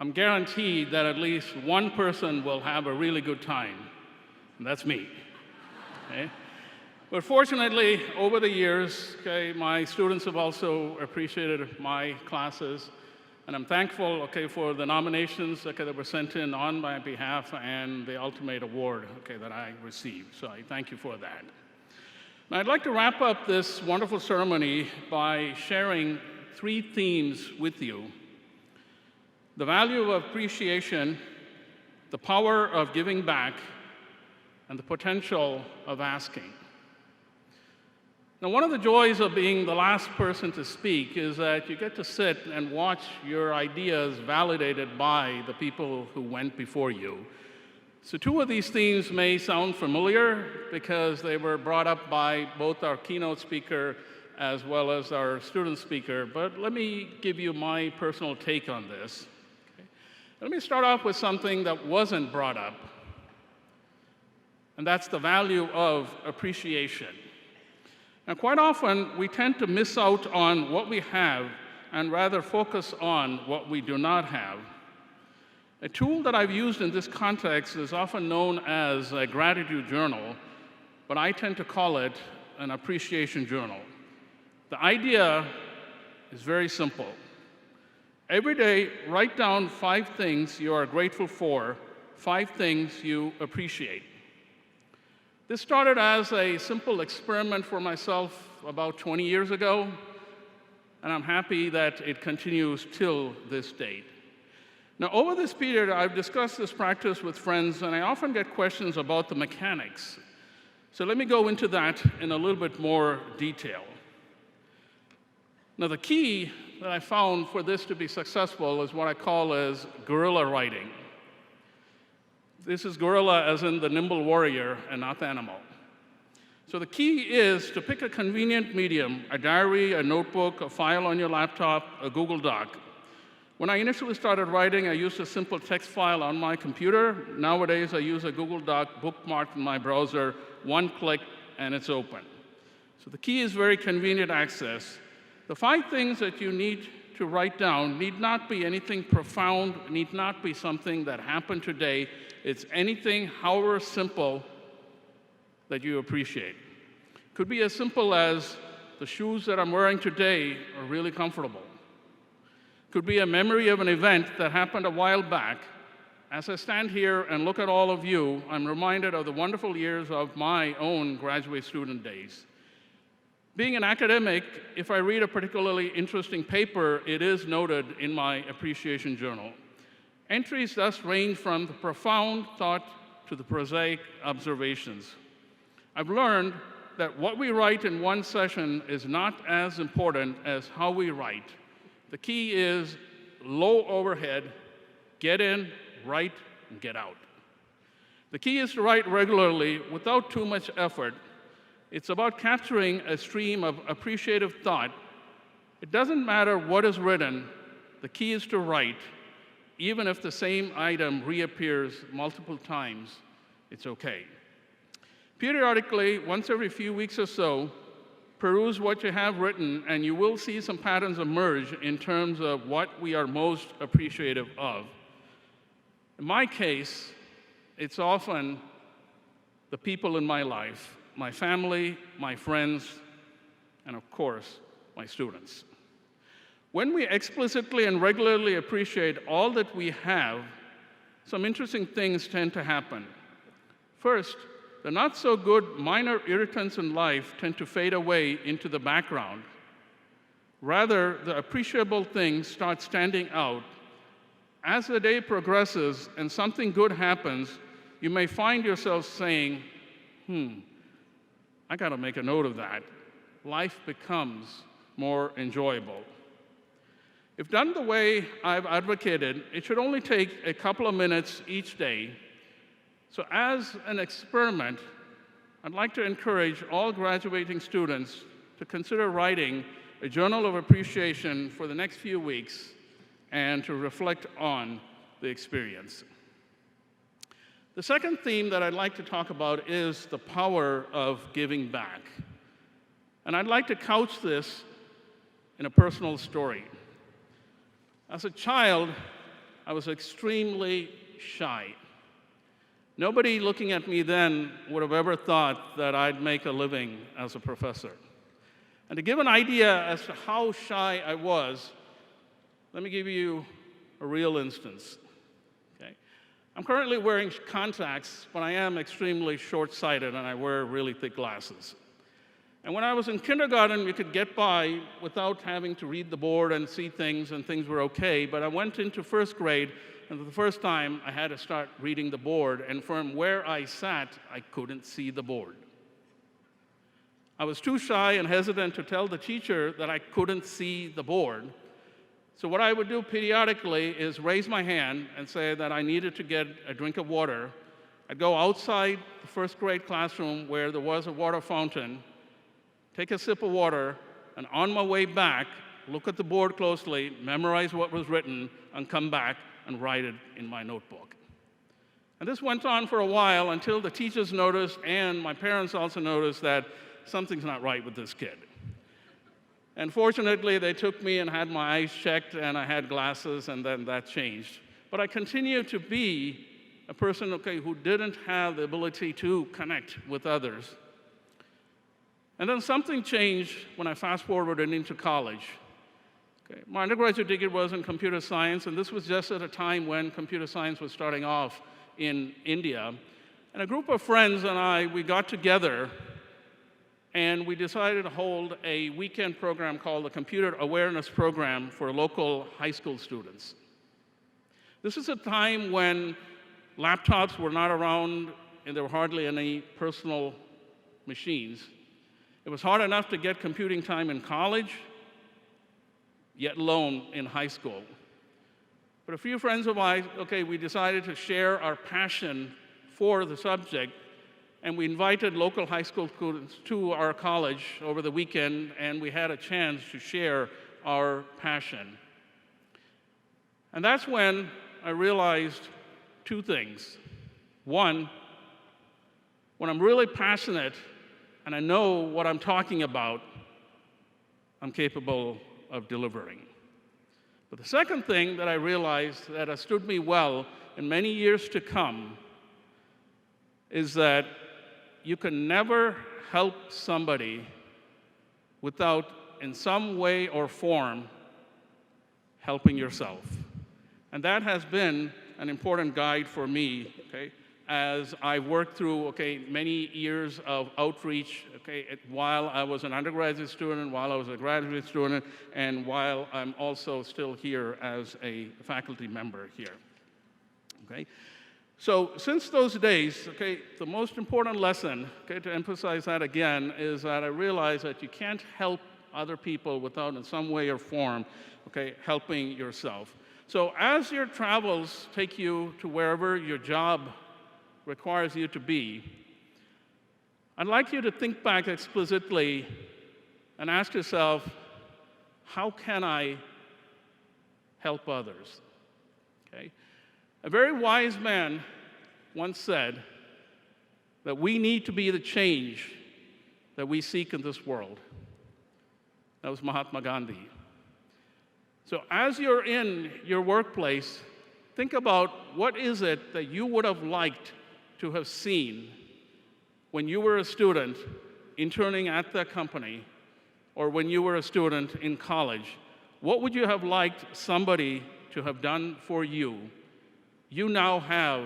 I'm guaranteed that at least one person will have a really good time, and that's me. Okay? But fortunately, over the years, my students have also appreciated my classes, and I'm thankful for the nominations that were sent in on my behalf and the ultimate award that I received. So I thank you for that. Now, I'd like to wrap up this wonderful ceremony by sharing 3 themes with you: the value of appreciation, the power of giving back, and the potential of asking. Now, one of the joys of being the last person to speak is that you get to sit and watch your ideas validated by the people who went before you. So 2 of these themes may sound familiar because they were brought up by both our keynote speaker as well as our student speaker, but let me give you my personal take on this. Let me start off with something that wasn't brought up, and that's the value of appreciation. Now, quite often, we tend to miss out on what we have and rather focus on what we do not have. A tool that I've used in this context is often known as a gratitude journal, but I tend to call it an appreciation journal. The idea is very simple. Every day, write down 5 things you are grateful for, 5 things you appreciate. This started as a simple experiment for myself about 20 years ago, and I'm happy that it continues till this date. Now, over this period, I've discussed this practice with friends, and I often get questions about the mechanics. So let me go into that in a little bit more detail. Now, the key that I found for this to be successful is what I call as guerrilla writing. This is guerrilla as in the nimble warrior and not the animal. So the key is to pick a convenient medium, a diary, a notebook, a file on your laptop, a Google Doc. When I initially started writing, I used a simple text file on my computer. Nowadays, I use a Google Doc bookmarked in my browser, one click, and it's open. So the key is very convenient access. The 5 things that you need to write down need not be anything profound, need not be something that happened today. It's anything, however simple, that you appreciate. Could be as simple as the shoes that I'm wearing today are really comfortable. Could be a memory of an event that happened a while back. As I stand here and look at all of you, I'm reminded of the wonderful years of my own graduate student days. Being an academic, if I read a particularly interesting paper, it is noted in my appreciation journal. Entries thus range from the profound thought to the prosaic observations. I've learned that what we write in one session is not as important as how we write. The key is low overhead, get in, write, and get out. The key is to write regularly without too much effort. It's about capturing a stream of appreciative thought. It doesn't matter what is written, the key is to write. Even if the same item reappears multiple times, it's okay. Periodically, once every few weeks or so, peruse what you have written, and you will see some patterns emerge in terms of what we are most appreciative of. In my case, it's often the people in my life, my family, my friends, and of course, my students. When we explicitly and regularly appreciate all that we have, some interesting things tend to happen. First, the not-so-good minor irritants in life tend to fade away into the background. Rather, the appreciable things start standing out. As the day progresses and something good happens, you may find yourself saying, I gotta make a note of that. Life becomes more enjoyable. If done the way I've advocated, it should only take a couple of minutes each day. So as an experiment, I'd like to encourage all graduating students to consider writing a journal of appreciation for the next few weeks and to reflect on the experience. The second theme that I'd like to talk about is the power of giving back. And I'd like to couch this in a personal story. As a child, I was extremely shy. Nobody looking at me then would have ever thought that I'd make a living as a professor. And to give an idea as to how shy I was, let me give you a real instance. Okay? I'm currently wearing contacts, but I am extremely short-sighted and I wear really thick glasses. And when I was in kindergarten, we could get by without having to read the board and see things, and things were okay. But I went into first grade, and for the first time, I had to start reading the board. And from where I sat, I couldn't see the board. I was too shy and hesitant to tell the teacher that I couldn't see the board. So what I would do periodically is raise my hand and say that I needed to get a drink of water. I'd go outside the first grade classroom where there was a water fountain, take a sip of water, and on my way back, look at the board closely, memorize what was written, and come back and write it in my notebook. And this went on for a while until the teachers noticed, and my parents also noticed, that something's not right with this kid. And fortunately, they took me and had my eyes checked, and I had glasses, and then that changed. But I continued to be a person, who didn't have the ability to connect with others. And then something changed when I fast-forwarded into college. My undergraduate degree was in computer science, and this was just at a time when computer science was starting off in India. And a group of friends and I, we got together and we decided to hold a weekend program called the Computer Awareness Program for local high school students. This is a time when laptops were not around and there were hardly any personal machines. It was hard enough to get computing time in college, yet alone in high school. But a few friends of mine, we decided to share our passion for the subject, and we invited local high school students to our college over the weekend, and we had a chance to share our passion. And that's when I realized two things. One, when I'm really passionate and I know what I'm talking about, I'm capable of delivering. But the second thing that I realized that has stood me well in many years to come is that you can never help somebody without, in some way or form, helping yourself. And that has been an important guide for me, as I worked through, many years of outreach, while I was an undergraduate student, while I was a graduate student, and while I'm also still here as a faculty member here, So since those days, the most important lesson, to emphasize that again, is that I realized that you can't help other people without, in some way or form, helping yourself. So as your travels take you to wherever your job requires you to be, I'd like you to think back explicitly and ask yourself, how can I help others? A very wise man once said that we need to be the change that we seek in this world. That was Mahatma Gandhi. So as you're in your workplace, think about what is it that you would have liked to have seen when you were a student interning at that company, or when you were a student in college. What would you have liked somebody to have done for you? You now have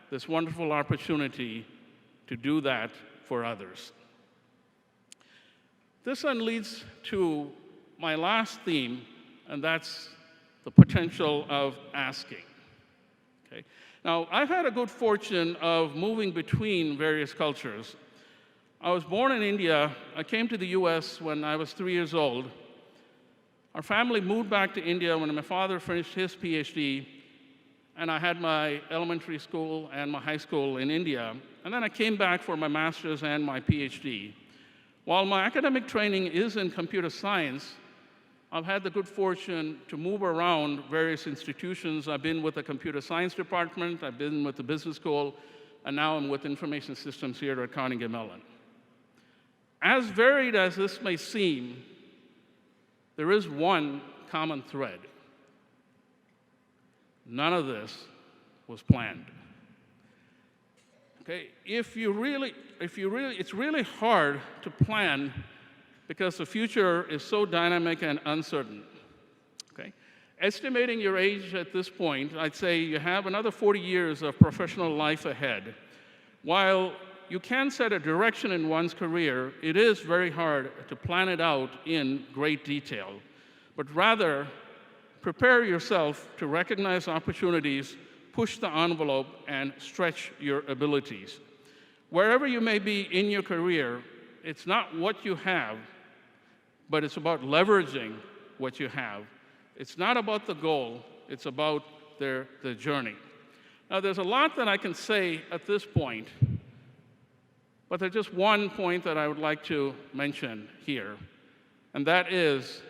this wonderful opportunity to do that for others. This then leads to my last theme, and that's the potential of asking. Now, I've had a good fortune of moving between various cultures. I was born in India. I came to the US when I was 3 years old. Our family moved back to India when my father finished his PhD, and I had my elementary school and my high school in India. And then I came back for my master's and my PhD. While my academic training is in computer science, I've had the good fortune to move around various institutions. I've been with the computer science department, I've been with the business school, and now I'm with information systems here at Carnegie Mellon. As varied as this may seem, there is one common thread. None of this was planned. It's really hard to plan because the future is so dynamic and uncertain. Estimating your age at this point, I'd say you have another 40 years of professional life ahead. While you can set a direction in one's career, it is very hard to plan it out in great detail. But rather, prepare yourself to recognize opportunities, push the envelope, and stretch your abilities. Wherever you may be in your career, it's not what you have, but it's about leveraging what you have. It's not about the goal, it's about the journey. Now, there's a lot that I can say at this point, but there's just one point that I would like to mention here, and that is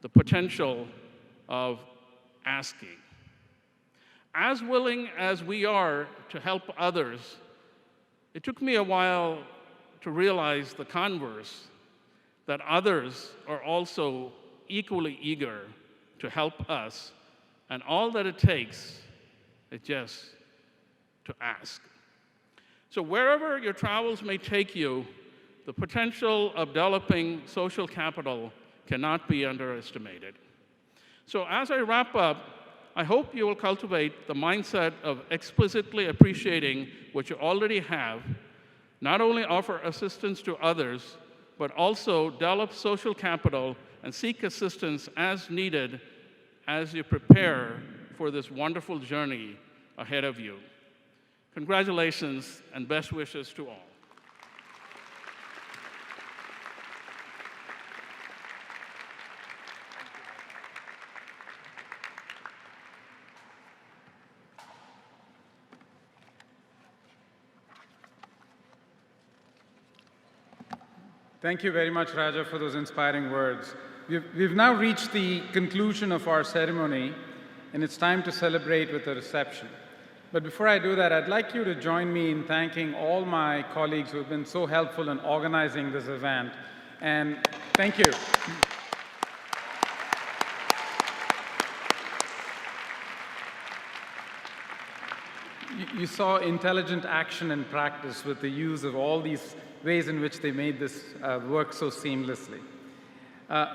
the potential of asking. As willing as we are to help others, it took me a while to realize the converse, that others are also equally eager to help us, and all that it takes is just to ask. So wherever your travels may take you, the potential of developing social capital cannot be underestimated. So as I wrap up, I hope you will cultivate the mindset of explicitly appreciating what you already have, not only offer assistance to others, but also develop social capital and seek assistance as needed as you prepare for this wonderful journey ahead of you. Congratulations and best wishes to all. Thank you very much, Raja, for those inspiring words. We've now reached the conclusion of our ceremony, and it's time to celebrate with a reception. But before I do that, I'd like you to join me in thanking all my colleagues who have been so helpful in organizing this event. And thank you. You saw intelligent action and practice with the use of all these ways in which they made this work so seamlessly.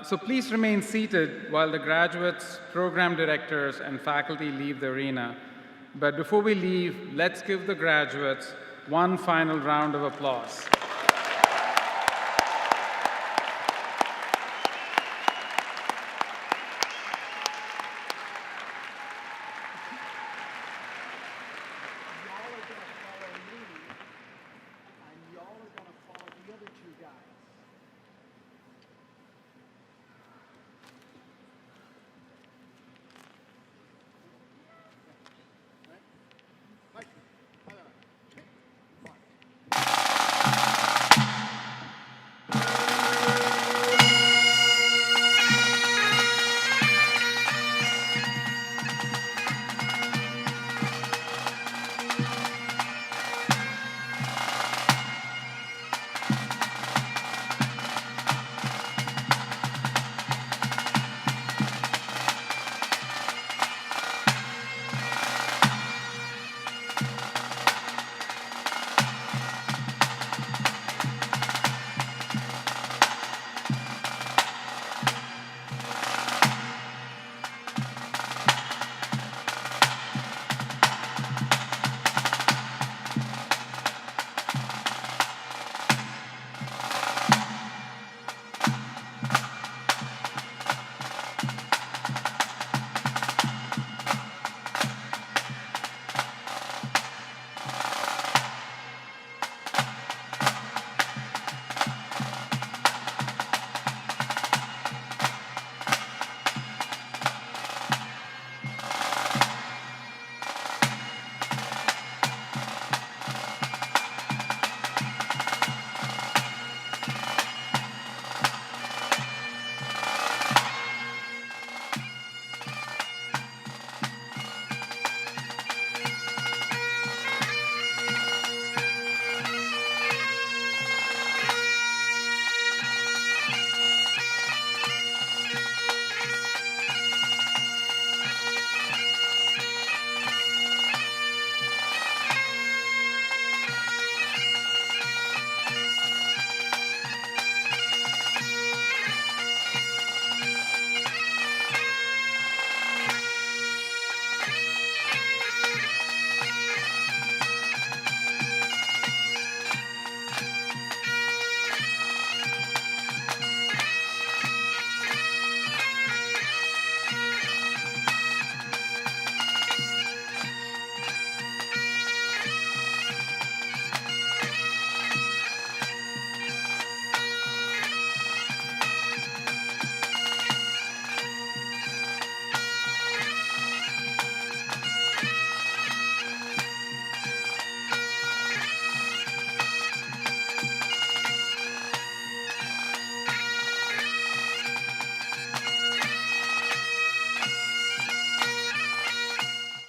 So please remain seated while the graduates, program directors, and faculty leave the arena. But before we leave, let's give the graduates one final round of applause.